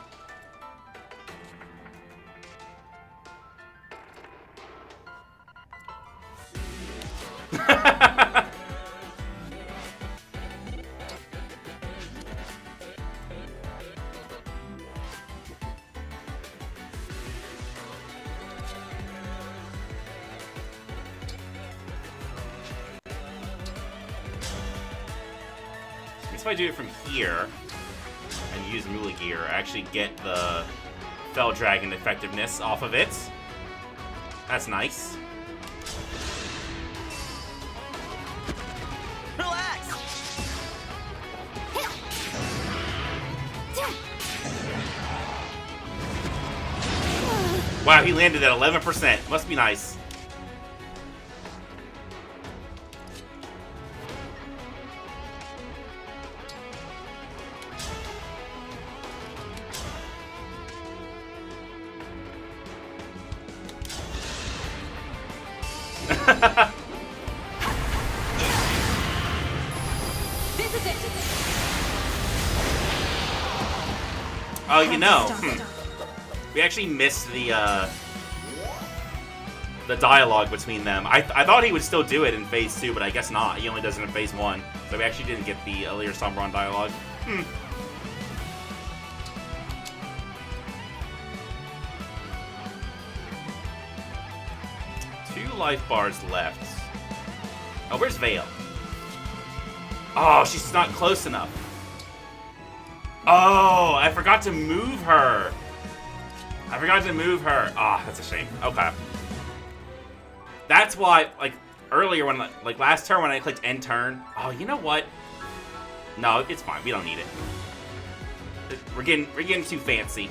If I do it from here and use Moolah Gear, I actually get the Fell Dragon effectiveness off of it. That's nice. Relax! Wow, he landed at 11%. Must be nice. Oh, you know, we actually missed the dialogue between them. I thought he would still do it in Phase 2, but I guess not. He only does it in Phase 1. So we actually didn't get the Alir Sombron dialogue. 2 life bars left. Oh, where's Vale? Oh, she's not close enough. Oh, I forgot to move her. Ah, that's a shame. Okay. That's why, like, earlier when, like, last turn when I clicked end turn. Oh, you know what? No, it's fine. We don't need it. We're getting too fancy.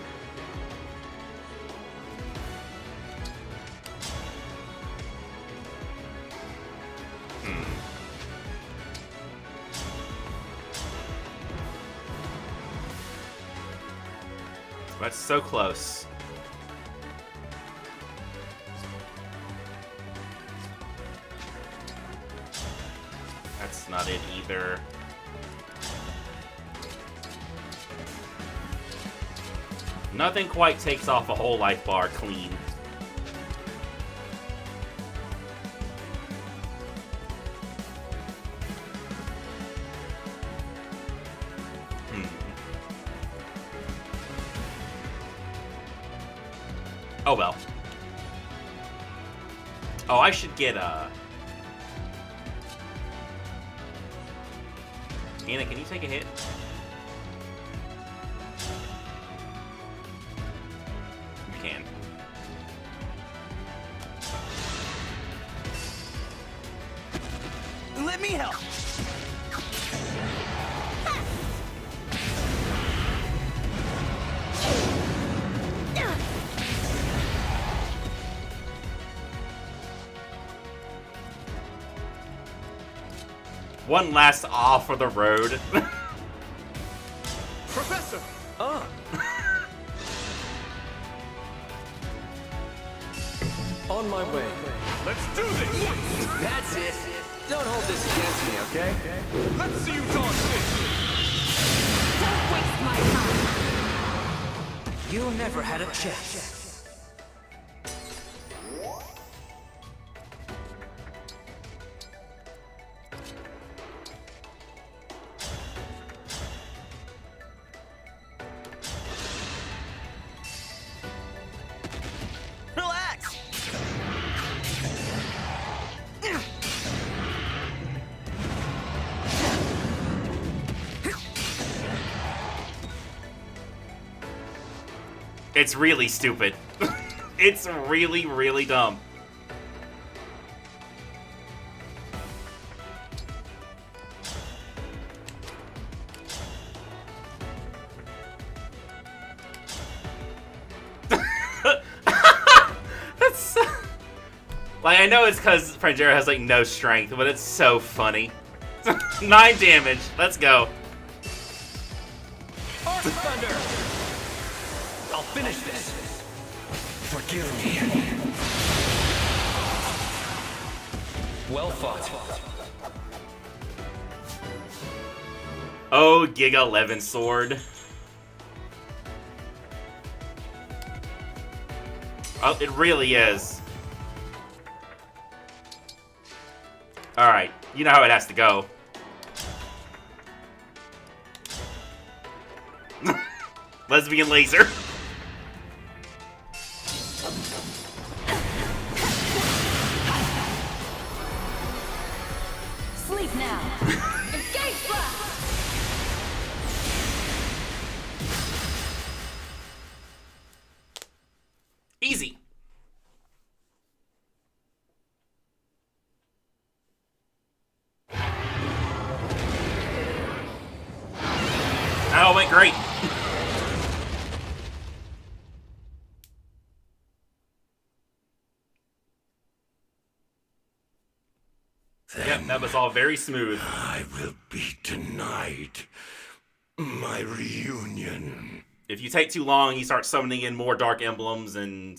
That's so close. That's not it either. Nothing quite takes off a whole life bar clean. Oh well. Oh, I should get Anna, can you take a hit? You can. Let me help. One last off for the road. Professor! Ah! On my way. Let's do this! That's it. Don't hold this against me, okay? Let's see you dodge this! Don't waste my time. You never had a chance. Relax. It's really stupid. It's really, really dumb. That's like, I know it's because Pangera has like no strength, but it's so funny. 9 damage. Let's go. Arc Thunder! I'll finish this. Forgive me. Well fought. Oh, Giga 11 sword. Oh, it really is. Alright, you know how it has to go. Lesbian laser. Sleep now. Engage blast. Easy. That all went great. Yep, that was all very smooth. I will be denied my reunion. If you take too long, you start summoning in more dark emblems, and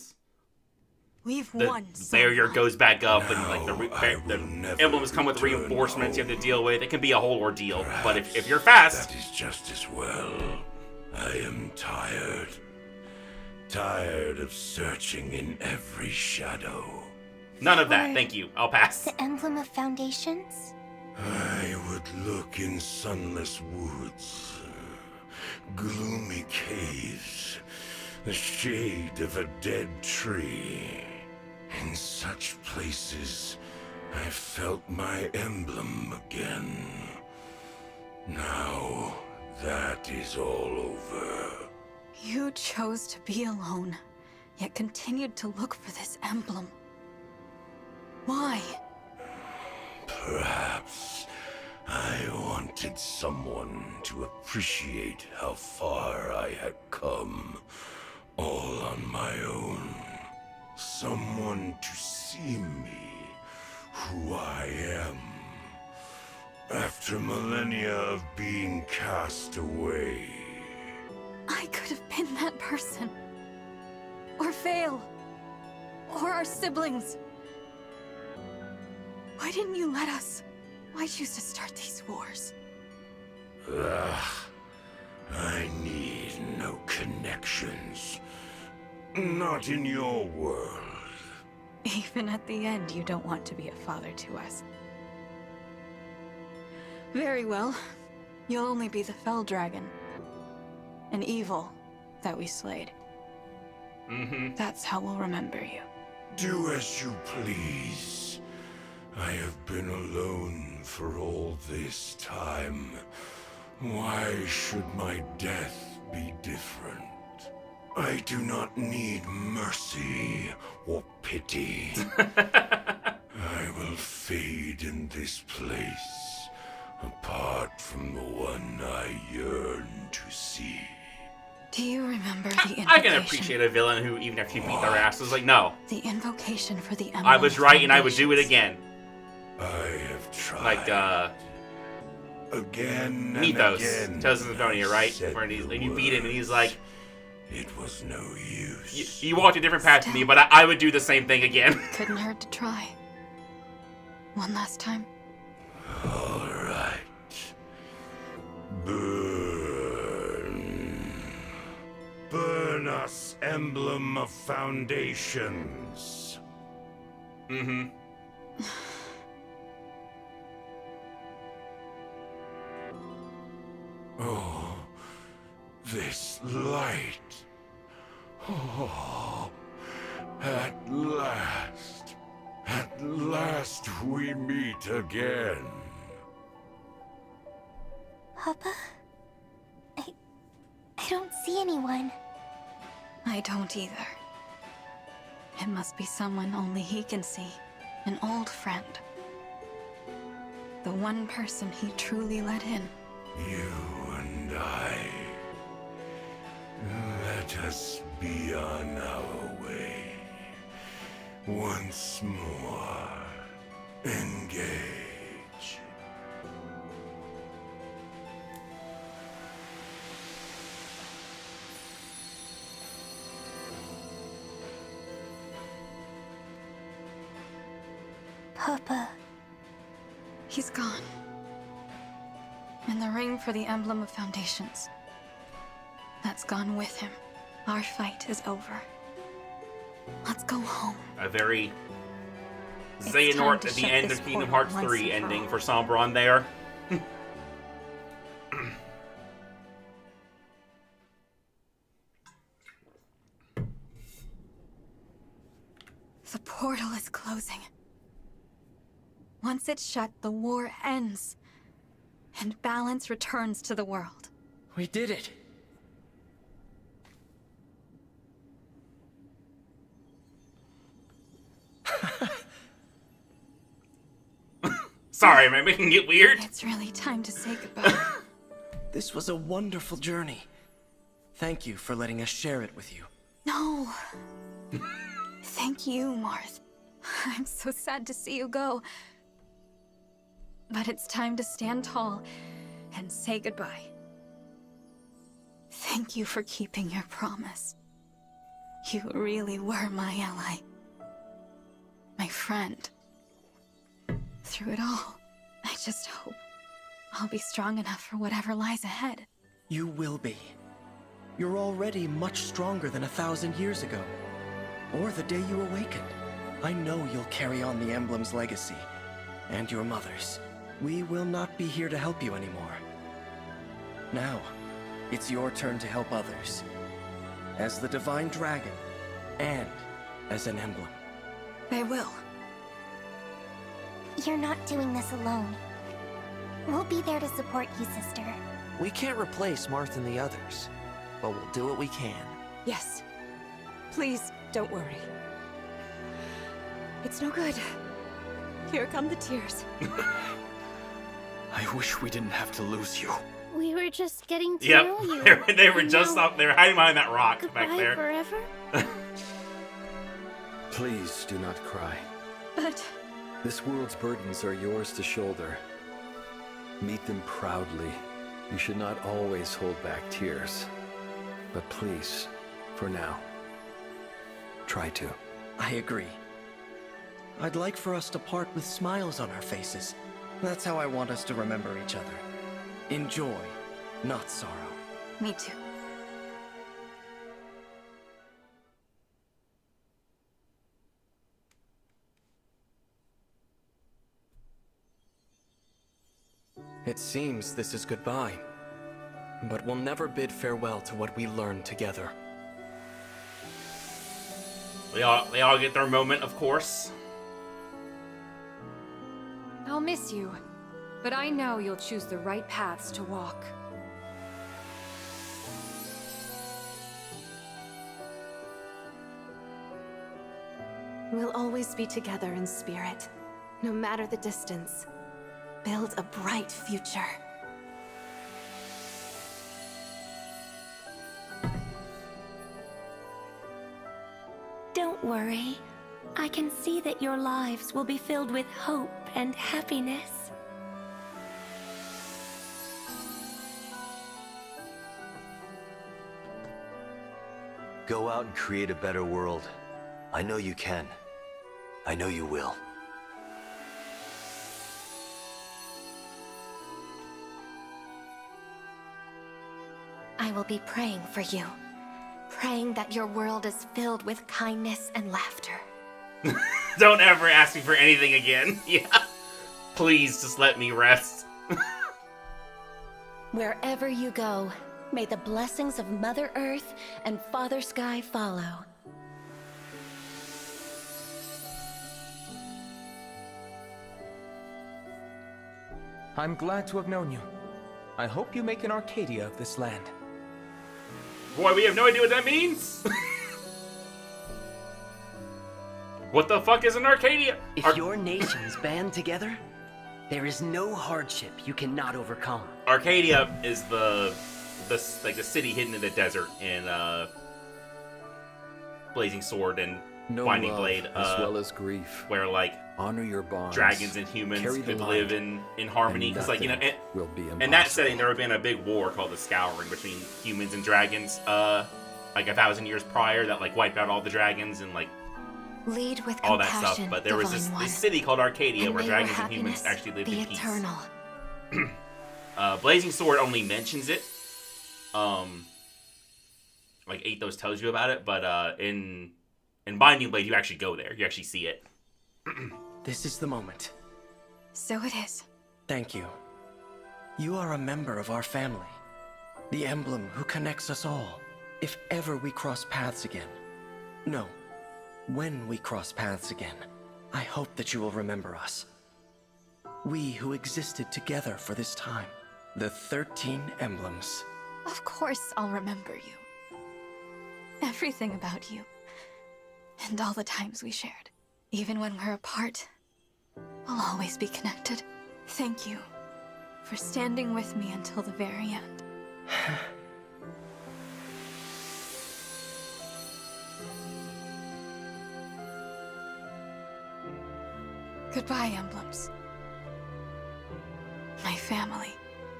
We've the won. barrier goes back up, and Now like the I will never emblems come with return reinforcements you have to home. deal with. It can be a whole ordeal. But if you're fast, That is just as well. I am tired. Tired of searching in every shadow. none of that. Or Thank you. I'll pass. the emblem of foundations? I would look in sunless woods, gloomy caves, the shade of a dead tree. In such places, I felt my emblem again. Now, that is all over. You chose to be alone, yet continued to look for this emblem. Why? Perhaps I wanted someone to appreciate how far I had come, all on my own. Someone to see me, who I am. After millennia of being cast away. I could have been that person. Or Vale. Or our siblings. Why didn't you let us? Why choose to start these wars? Ugh. I need no connections. Not in your world. Even at the end, you don't want to be a father to us. Very well. You'll only be the Fell Dragon. An evil that we slayed. That's how we'll remember you. Do as you please. I have been alone for all this time. Why should my death be different? I do not need mercy or pity. I will fade in this place, apart from the one I yearn to see. Do you remember the invocation? I can appreciate a villain who, even after you beat their ass, is like, no. The invocation for the emblem. I was right and I would do it again. I have tried. Like, again and Mythos. again. Tells Symphonia, right? Where he's, and you beat him and he's like, it was no use. You walked a different path to me, but I would do the same thing again. Couldn't hurt to try. One last time. All right. Burn. Burn us, emblem of foundations. Mm-hmm. Oh, this light. Oh, at last we meet again. Papa? I don't see anyone. I don't either. It must be someone only he can see. An old friend. The one person he truly let in. You and I. Let us be on our way. Once more. Engage. Papa. He's gone. And the ring for the emblem of foundations. That's gone with him. Our fight is over. Let's go home. A very It's Xehanort time to at the shut end this of Kingdom portal Hearts once 3 and for ending all. for Sombron there. The portal is closing. Once it's shut, the war ends. And balance returns to the world. We did it! Sorry, am I making it weird? It's really time to say goodbye. This was a wonderful journey. Thank you for letting us share it with you. No. Thank you, Marth. I'm so sad to see you go. But it's time to stand tall and say goodbye. Thank you for keeping your promise. You really were my ally. My friend. Through it all, I just hope I'll be strong enough for whatever lies ahead. You will be. You're already much stronger than 1,000 years ago. Or the day you awakened. I know you'll carry on the emblem's legacy. And your mother's. We will not be here to help you anymore. Now, it's your turn to help others. As the Divine Dragon, and as an emblem. I will. You're not doing this alone. We'll be there to support you, sister. We can't replace Marth and the others, but we'll do what we can. Yes. Please, don't worry. It's no good. Here come the tears. I wish we didn't have to lose you. We were just getting to Yep, know you. they were And just now, up there, hiding behind that rock goodbye back there. forever? Please do not cry. But This world's burdens are yours to shoulder. Meet them proudly. You should not always hold back tears. But please, for now, try to. I agree. I'd like for us to part with smiles on our faces. That's how I want us to remember each other. In joy, not sorrow. me too. It seems this is goodbye. But we'll never bid farewell to what we learned together. They all get their moment, of course. I'll miss you, but I know you'll choose the right paths to walk. We'll always be together in spirit, no matter the distance. Build a bright future. Don't worry. I can see that your lives will be filled with hope and happiness. Go out and create a better world. I know you can. I know you will. I will be praying for you. Praying that your world is filled with kindness and laughter. Don't ever ask me for anything again. Yeah. Please, just let me rest. Wherever you go, may the blessings of Mother Earth and Father Sky follow. I'm glad to have known you. I hope you make an Arcadia of this land. Boy, we have no idea what that means. What the fuck is an Arcadia? If your nations band together, there is no hardship you cannot overcome. Arcadia is the city hidden in the desert in Blazing Sword and No Binding love, Blade, as well as grief. where like honor your bonds. dragons and humans could live in harmony. Because like, you know, will be in that setting there had been a big war called the Scouring between humans and dragons, like 1,000 years prior, that like wiped out all the dragons and like Lead with all that stuff. compassion, But there was Divine One. this city called Arcadia And where may your dragons and humans happiness actually lived be in peace. eternal. Blazing Sword only mentions it. Like Athos tells you about it, but in Binding Blade you actually go there. You actually see it. This is the moment. So it is. Thank you. You are a member of our family. The emblem who connects us all. If ever we cross paths again. No. When we cross paths again, I hope that you will remember us. We who existed together for this time. The 13 emblems. Of course I'll remember you. Everything about you. And all the times we shared. Even when we're apart, we'll always be connected. Thank you for standing with me until the very end. Goodbye, emblems. My family.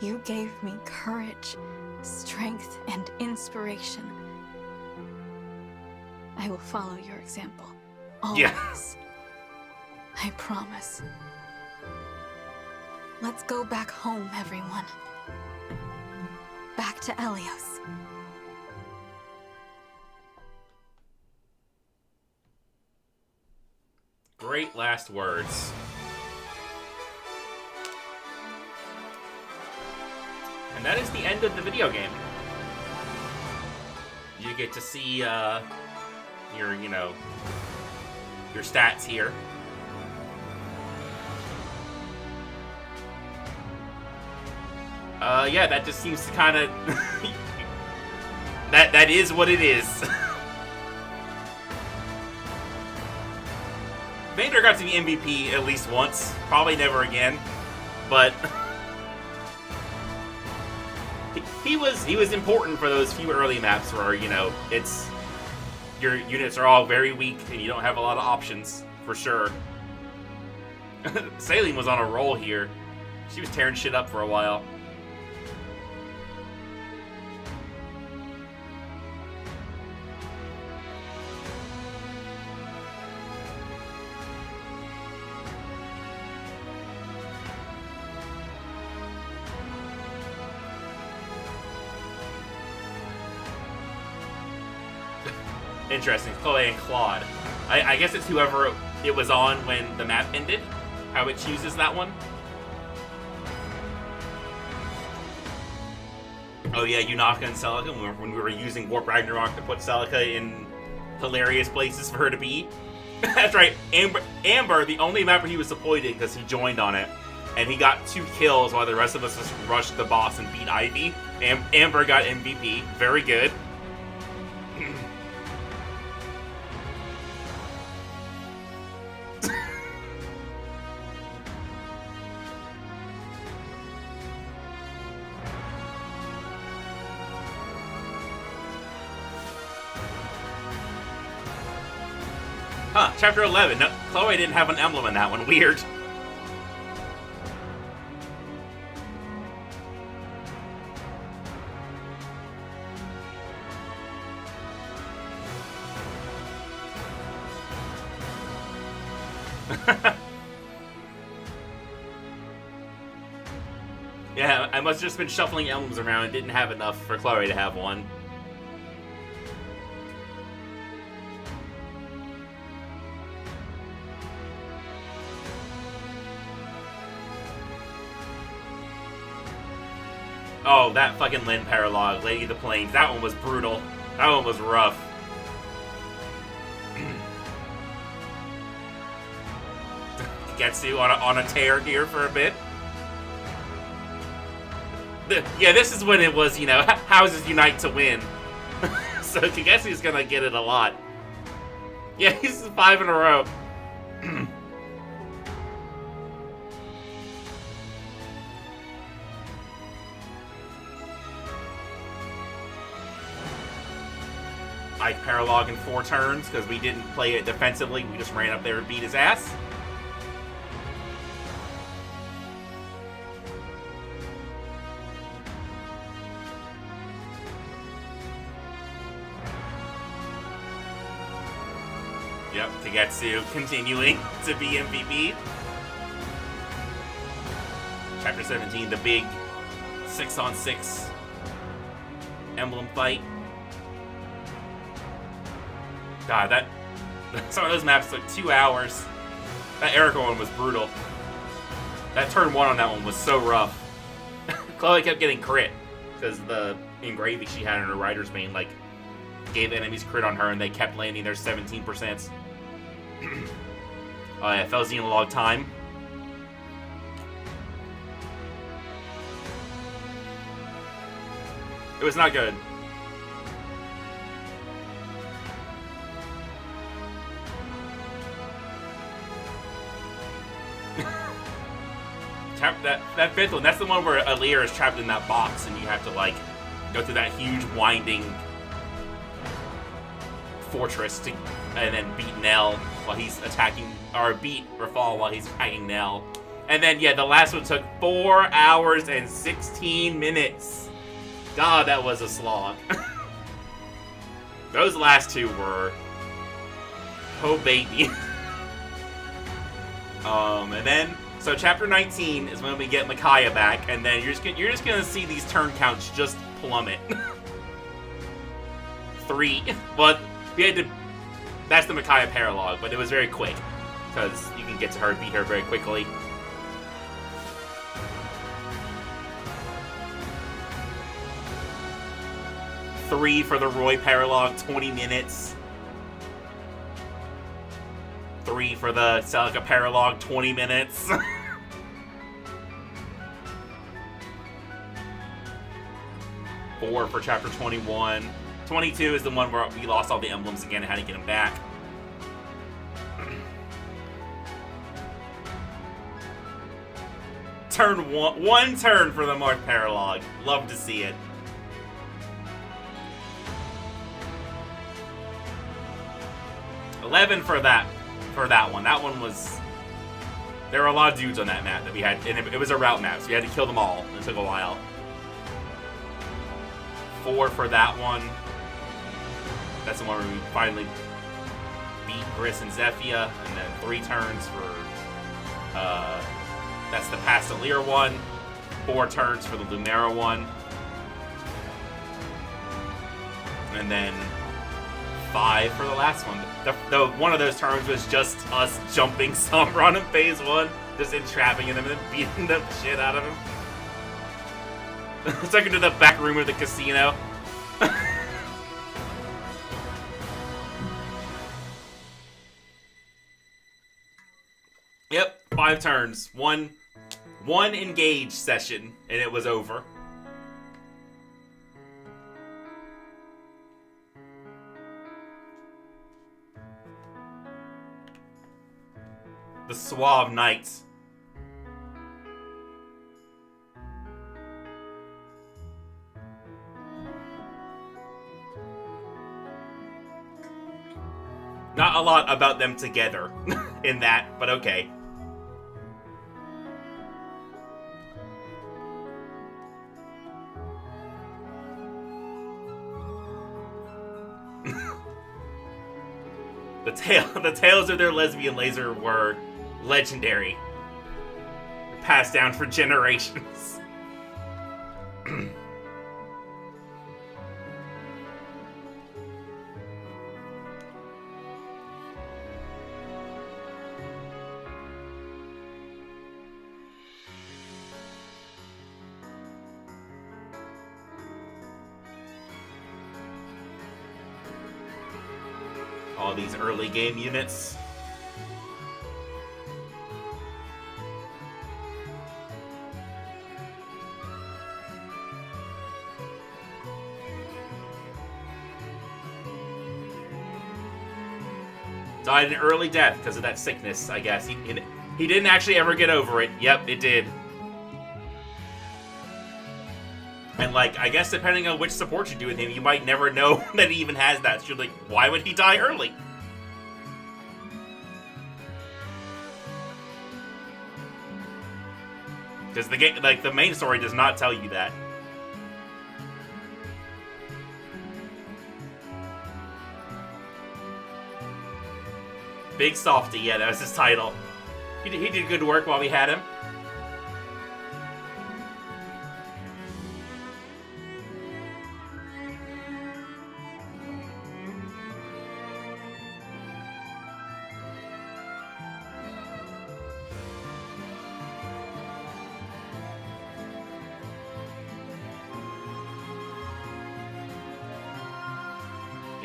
You gave me courage, strength, and inspiration. I will follow your example. Always. Yeah. I promise. Let's go back home, everyone. Back to Elios. Great last words. And that is the end of the video game. You get to see your, you know, your stats here. Yeah, that just seems to kind of that is what it is. Vader got to be MVP at least once, probably never again, but he was important for those few early maps where, you know, it's your units are all very weak and you don't have a lot of options for sure. Saline was on a roll here. She was tearing shit up for a while. Interesting, Chloe and Claude. I guess it's whoever it was on when the map ended, how it chooses that one. Oh yeah, Yunaka and Celica, when we were using Warp Ragnarok to put Celica hilarious places for her to be. That's right, Amber, the only map where he was deployed in because he joined on it. And he got 2 kills while the rest of us just rushed the boss and beat Ivy. Amber got MVP. Very good. Huh, chapter 11. No, Chloe didn't have an emblem in that one. Weird. Yeah, I must have just been shuffling emblems around and didn't have enough for Chloe to have one. Oh, that fucking Lynn Paralogue, Lady of the Plains. That one was brutal. That one was rough. Getsu on a tear here for a bit. Yeah, this is when it was, you know, houses unite to win. So Kagetsu's gonna get it a lot. Yeah, he's 5 in a row. I Paralogue in 4 turns because we didn't play it defensively. We just ran up there and beat his ass. Yep, Kagetsu continuing to be MVP. Chapter 17, the big 6-on-6 emblem fight. God, some of those maps took 2 hours. That Erica one was brutal. That turn 1 on that one was so rough. Chloe kept getting crit because the engraving she had in her rider's main, like, gave enemies crit on her and they kept landing their 17%. Oh yeah, fell Xenologue time. It was not good. That 5th one, that's the one where Aaliyah is trapped in that box and you have to, like, go through that huge winding fortress and then beat Nell while he's attacking, or beat Rafal while he's attacking Nell. And then, yeah, the last one took 4 hours and 16 minutes. God, that was a slog. Those last 2 were... oh, baby. And then... so chapter 19 is when we get Micaiah back, and then you're just gonna see these turn counts just plummet. 3. But we had to... that's the Micaiah Paralogue, but it was very quick. Because you can get to her and beat her very quickly. Three for the Roy Paralogue, 20 minutes. 3 for the Celica Paralogue, 20 minutes. 4 for chapter 21. 22 is the one where we lost all the emblems again and had to get them back. Turn 1. 1 turn for the Marth Paralogue. Love to see it. $11 for that one. That one was... there were a lot of dudes on that map that we had, and it was a route map, so we had to kill them all. It took a while. 4 for that one. That's the one where we finally beat Gris and Zephia, and then 3 turns for... that's the Pastelier one. 4 turns for the Lumera one. And then 5 for the last one. The one of those turns was just us jumping Somron in phase 1, just entrapping him and then beating the shit out of him. Took him to the back room of the casino. 5 turns. One engage session, and it was over. The Suave Knights. Not a lot about them together in that, but okay. The tales of their lesbian laser were legendary. Passed down for generations. All these early game units. Died an early death because of that sickness, I guess. He didn't actually ever get over it. Yep, it did. And, like, I guess depending on which support you do with him, you might never know that he even has that. So you're like, why would he die early? Because the game, like, the main story does not tell you that. Big Softy, yeah, that was his title. He did good work while we had him.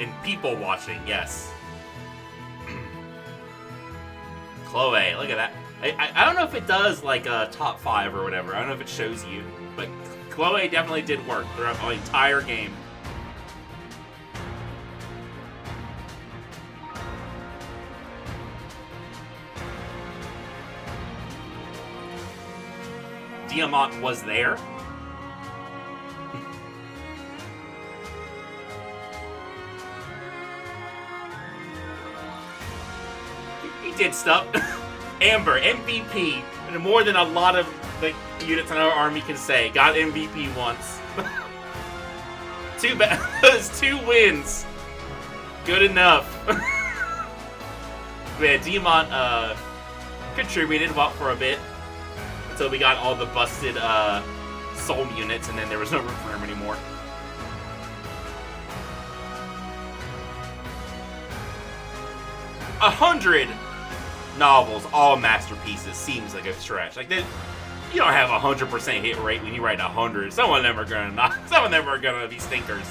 And people watching, yes. Chloe, look at that. I don't know if it does, like, a top 5 or whatever. I don't know if it shows you. But Chloe definitely did work throughout the entire game. Diamant was there. He did stuff. Amber, MVP. And more than a lot of the units in our army can say. Got MVP once. Those 2 wins. Good enough. Yeah, Diamant contributed for a bit. Until we got all the busted soul units, and then there was no room for him anymore. A 100 novels, all masterpieces, seems like a stretch. Like, you don't have a 100% hit rate when you write 100. Some of them are gonna be stinkers.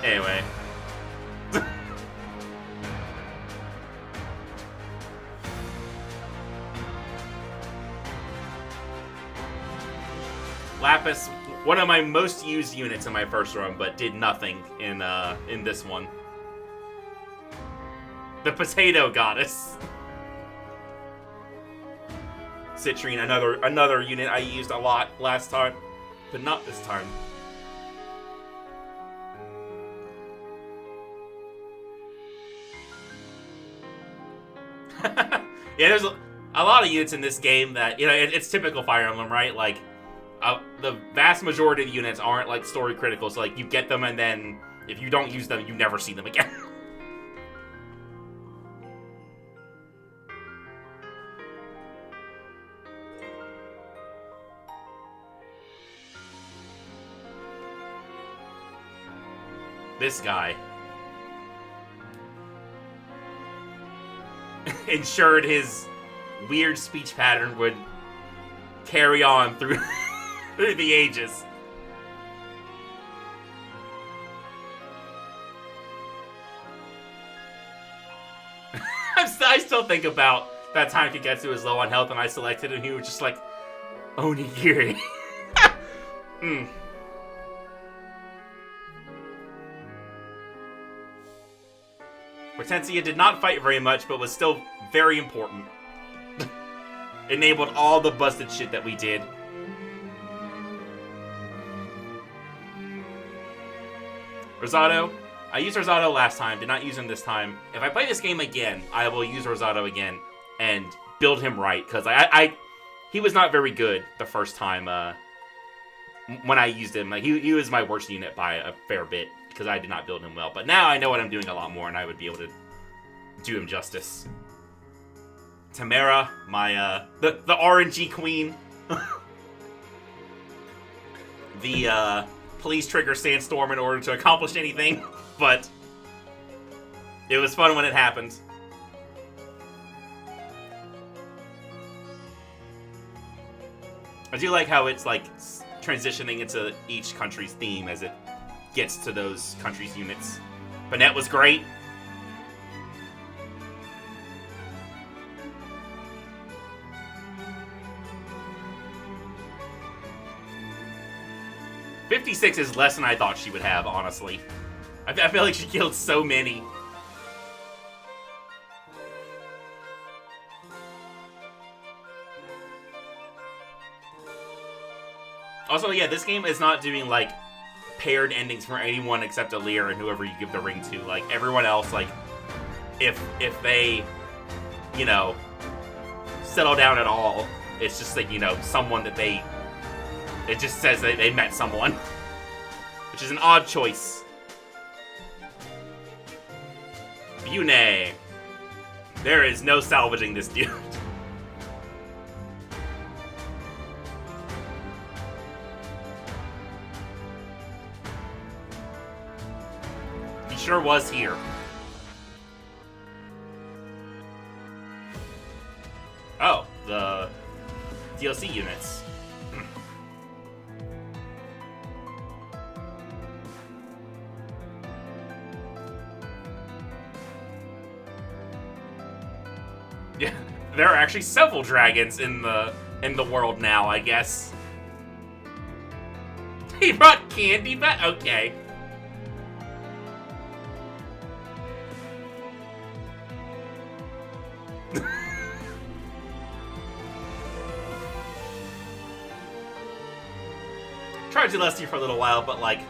Anyway. Lapis, one of my most used units in my first run, but did nothing in this one. The Potato Goddess. Citrine, another unit I used a lot last time, but not this time. Yeah, there's a lot of units in this game that, you know, it's typical Fire Emblem, right? Like, the vast majority of the units aren't, like, story critical, so, like, you get them and then if you don't use them, you never see them again. This guy ensured his weird speech pattern would carry on through through the ages. I still think about that time Kagetsu was low on health and I selected him, he was just like, Onigiri. Hortensia did not fight very much, but was still very important. Enabled all the busted shit that we did. Rosado. I used Rosado last time, did not use him this time. If I play this game again, I will use Rosado again and build him right, because he was not very good the first time when I used him. Like he was my worst unit by a fair bit, because I did not build him well. But now I know what I'm doing a lot more, and I would be able to do him justice. Tamara, my the RNG queen. Please trigger Sandstorm in order to accomplish anything, but it was fun when it happened. I do like how it's like transitioning into each country's theme as it gets to those countries' units. Banette was great. "56 is less than I thought she would have, honestly. I feel like she killed so many. Also, yeah, this game is not doing, like, paired endings for anyone except Alear and whoever you give the ring to. Like, everyone else, like, if they, you know, settle down at all, it's just, like, you know, someone that they... It just says that they met someone. Which is an odd choice. Yune. There is no salvaging this dude. He sure was here. Oh, the DLC units. Yeah, there are actually several dragons in the world now, I guess. He brought candy back? Okay. Tried to last you for a little while, but like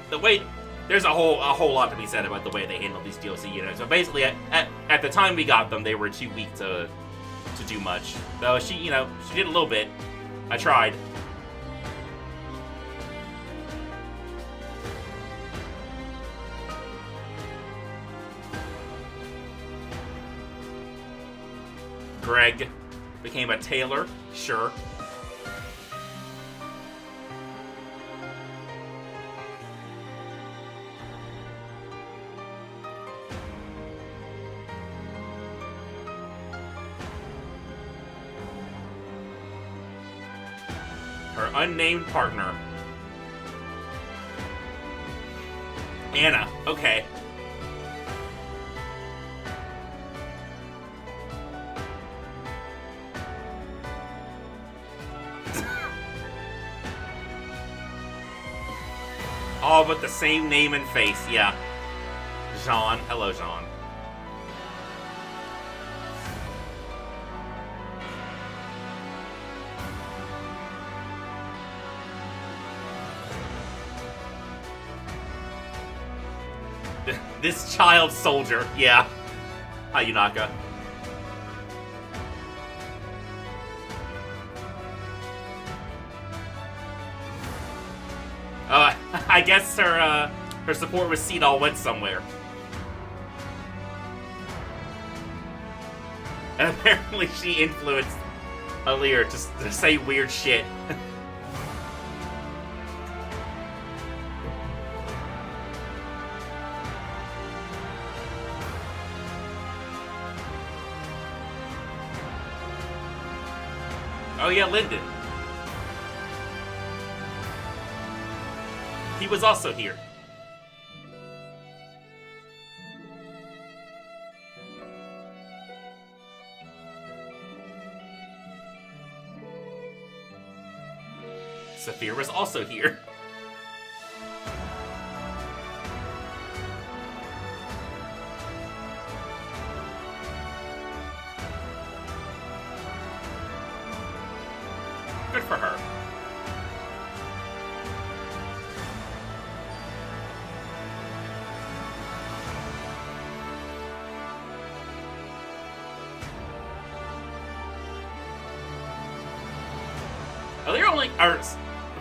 the way there's a whole lot to be said about the way they handle these DLC units. So basically, at the time we got them, they were too weak to do much. Though she did a little bit. I tried. Greg became a tailor, sure. Her unnamed partner. Anna, okay. All but the same name and face, yeah. Jean. Hello, Jean. This child soldier, yeah. Hi, Yunaka. I guess her support with Seedall went somewhere. And apparently she influenced Alear to say weird shit. Oh yeah, Lyndon. He was also here. Saphir was also here. Good for her.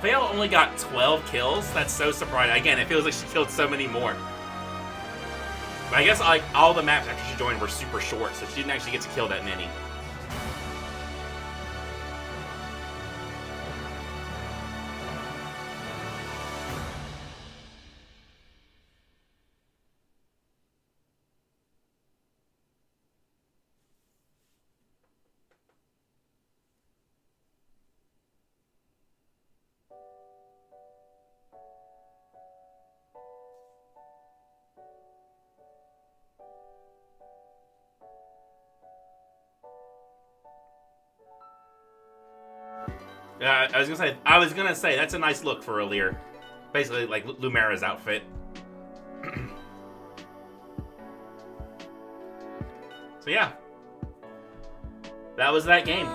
Vale only got 12 kills. That's so surprising. Again, it feels like she killed so many more. But I guess like all the maps after she joined were super short, so she didn't actually get to kill that many. I was gonna say that's a nice look for Alear. Basically like Lumera's outfit. So yeah. That was that game.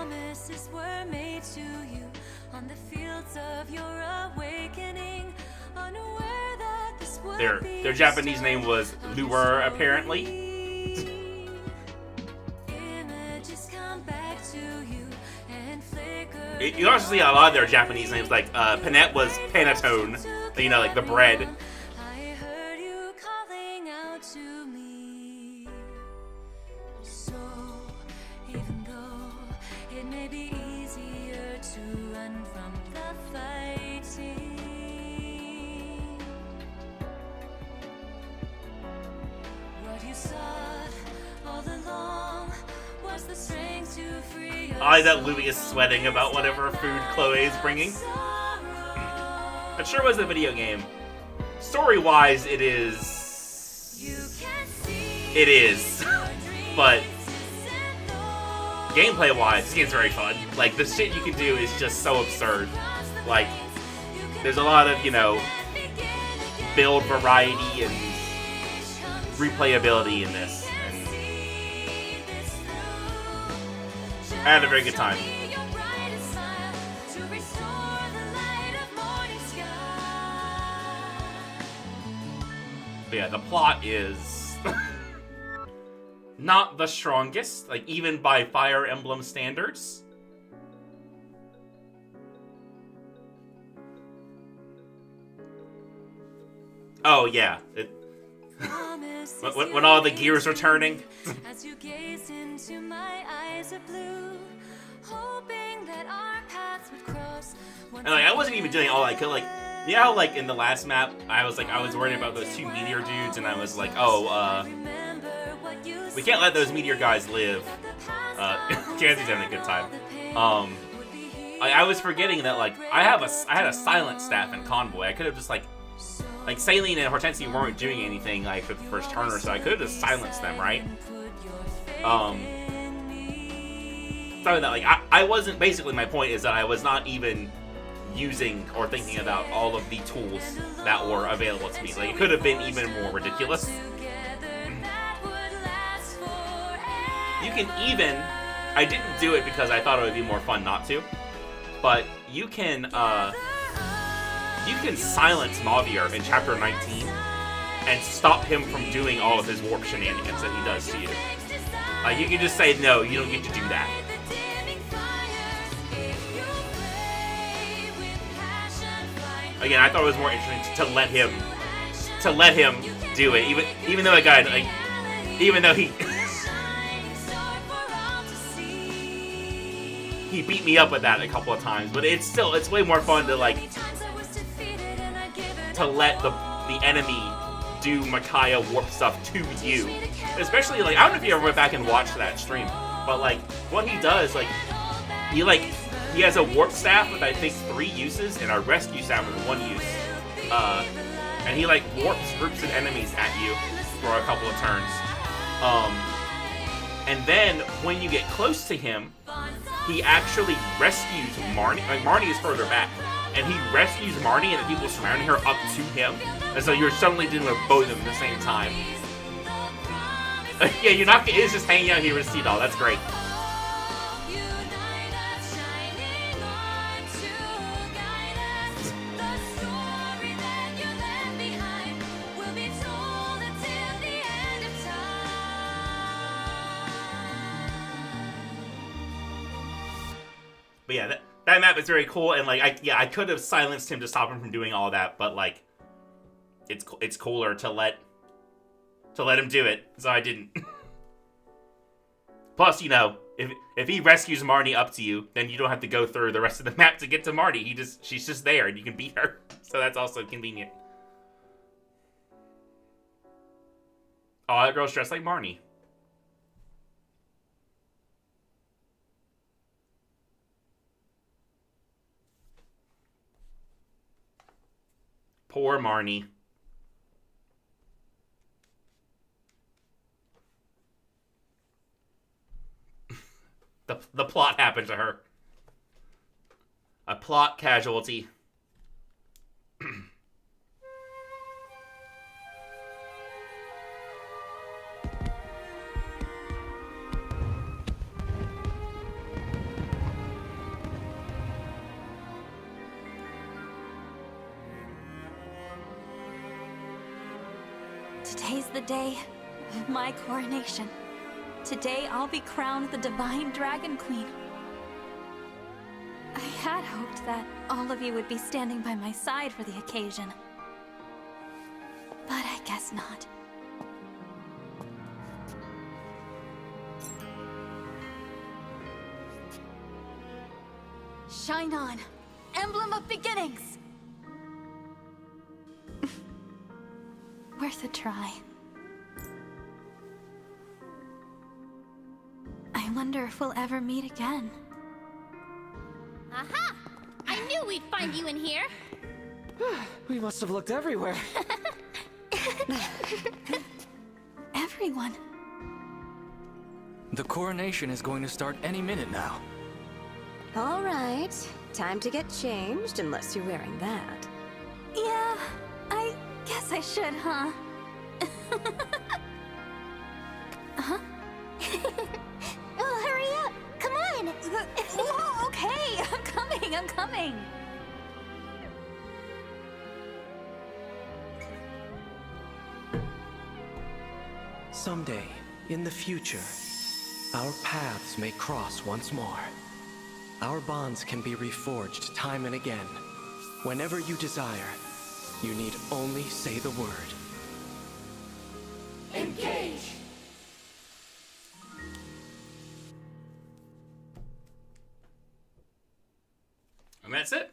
Their Japanese name was Lure, apparently. You also see a lot of their Japanese names, like Panette was Panettone, you know, like the bread. I like that Louie is sweating about whatever food Chloe is bringing. It sure was a video game. Story-wise, it is... It is. But gameplay-wise, this game's very fun. Like, the shit you can do is just so absurd. Like, there's a lot of, you know, build variety and replayability in this. I had a very good time. But yeah, the plot is not the strongest, like even by Fire Emblem standards. Oh yeah, when all the gears are turning. As you gaze into my eyes of blue, hoping that our paths would cross. And like I wasn't even doing all I could. Like, you know how like in the last map, I was worried about those two meteor dudes, and I was like, oh, we can't let those meteor guys live. Chansey's having a good time. I was forgetting that like I had a silent staff in Convoy. I could have just like Saline and Hortensia weren't doing anything like for the first turn or so. I could have just silenced them, right? So that like I wasn't, basically my point is that I was not even using or thinking about all of the tools that were available to me. Like it could have been even more ridiculous. You can even, I didn't do it because I thought it would be more fun not to, but you can silence Mavier in Chapter 19 and stop him from doing all of his warp shenanigans that he does to you. Like, you can just say, no, you don't get to do that. Again, I thought it was more interesting to let him do it, even though a guy, like, even though he beat me up with that a couple of times, but it's way more fun to like to let the enemy do Micaiah warp stuff to you. Especially like, I don't know if you ever went back and watched that stream, but like what he does, like he has a warp staff with I think 3 uses and a rescue staff with 1 use. And he like warps groups of enemies at you for a couple of turns. And then when you get close to him, he actually rescues Marnie. Like Marnie is further back. and he rescues Marnie and the people surrounding her up to him. And so you're suddenly dealing with both of them at the same time. Yeah, you're not. It's just hanging out here with Sea Doll. That's great. But yeah, that map is very cool, and like I could have silenced him to stop him from doing all that, but like it's cooler to let him do it, so I didn't. Plus, you know, if he rescues Marnie up to you, then you don't have to go through the rest of the map to get to Marnie. She's just there, and you can beat her. So that's also convenient. Oh, that girl's dressed like Marnie. Poor Marnie. The plot happened to her. A plot casualty. Today's the day of my coronation. Today I'll be crowned the Divine Dragon Queen. I had hoped that all of you would be standing by my side for the occasion. But I guess not. Shine on, emblem of beginnings! Worth a try. I wonder if we'll ever meet again. Aha! I knew we'd find you in here! We must have looked everywhere. Everyone. The coronation is going to start any minute now. All right, time to get changed, unless you're wearing that. Yeah, I guess I should, huh? Huh? Oh, hurry up! Come on! Whoa, okay, I'm coming. Someday, in the future, our paths may cross once more. Our bonds can be reforged time and again. Whenever you desire, you need only say the word. Engage! And that's it.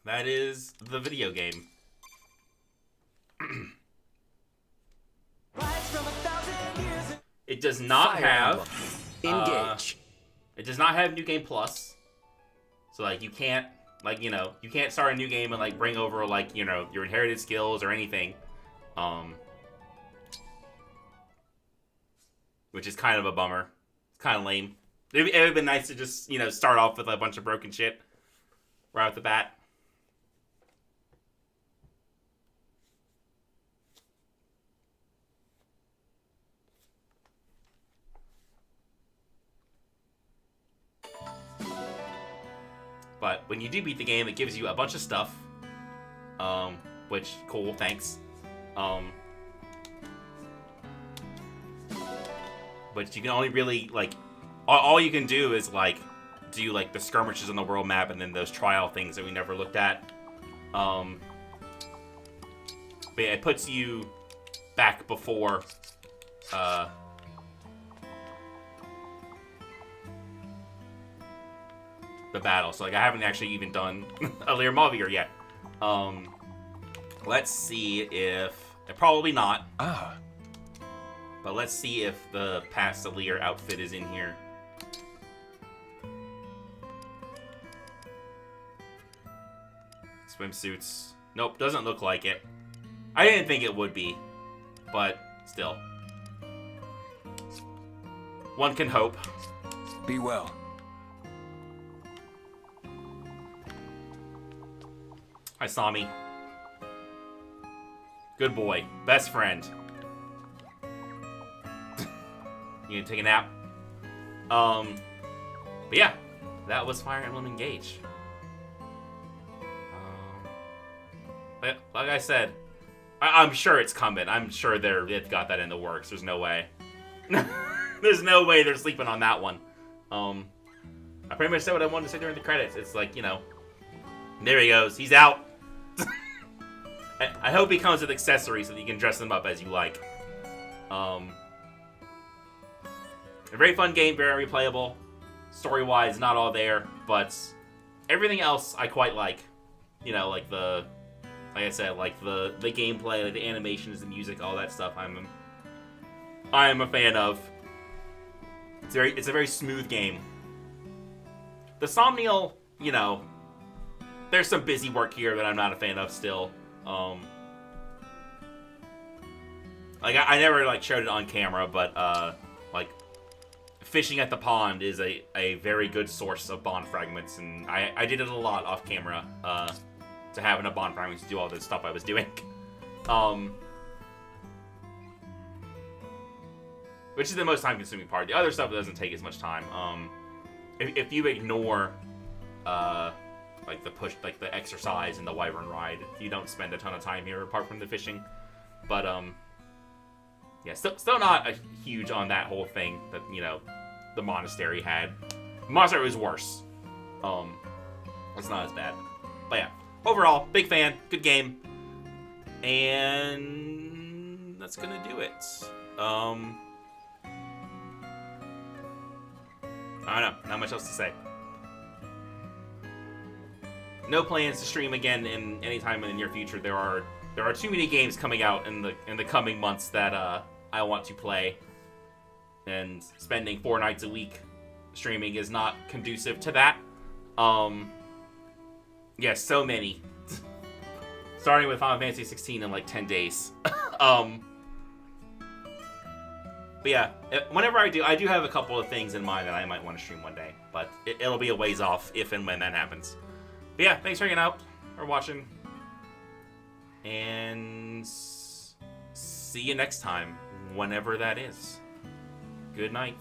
That is the video game. It does not Fire have Engage. It does not have New Game Plus. So like you can't you can't start a new game and like bring over like, your inherited skills or anything. Which is kind of a bummer. It's kind of lame. It would have been nice to just, start off with a bunch of broken shit right off the bat. But when you do beat the game, it gives you a bunch of stuff. Which, cool, thanks. But you can only really, all you can do is, do, the skirmishes on the world map and then those trial things that we never looked at. But yeah, it puts you back before, the battle. So, I haven't actually even done Alir Mauvier yet. Let's see if... Probably not. But let's see if the past Alir outfit is in here. Swimsuits. Nope, doesn't look like it. I didn't think it would be. But, still. One can hope. Be well. Hi, Sami. Good boy. Best friend. You gonna take a nap? But yeah, that was Fire Emblem Engage. Like I said, I'm sure it's coming. I'm sure they've got that in the works. There's no way. There's no way they're sleeping on that one. I pretty much said what I wanted to say during the credits. It's like, you know, there he goes. He's out. I hope he comes with accessories so that you can dress them up as you like. A very fun game, very replayable. Story-wise, not all there, but everything else I quite like. You know, like like I said, like the gameplay, like the animations, the music, all that stuff. I am a fan of. It's a very smooth game. The Somnial, you know, there's some busy work here that I'm not a fan of still. Like I never like showed it on camera, but like fishing at the pond is a very good source of bond fragments, and I did it a lot off camera to have enough bond fragments to do all this stuff I was doing. Which is the most time-consuming part. The other stuff doesn't take as much time. If you ignore like the push, like the exercise and the wyvern ride, you don't spend a ton of time here apart from the fishing. But yeah, still not a huge on that whole thing that, you know, the monastery had. The monastery was worse. It's not as bad. But yeah, overall, big fan, good game, and that's gonna do it. I don't know, not much else to say. No plans to stream again in any time in the near future. There are too many games coming out in the coming months that I want to play, and spending 4 nights a week streaming is not conducive to that. Yeah, so many. Starting with Final Fantasy 16 in like 10 days. But yeah, whenever I do have a couple of things in mind that I might want to stream one day, but it'll be a ways off if and when that happens. But yeah, thanks for hanging out or watching, and see you next time, whenever that is. Good night.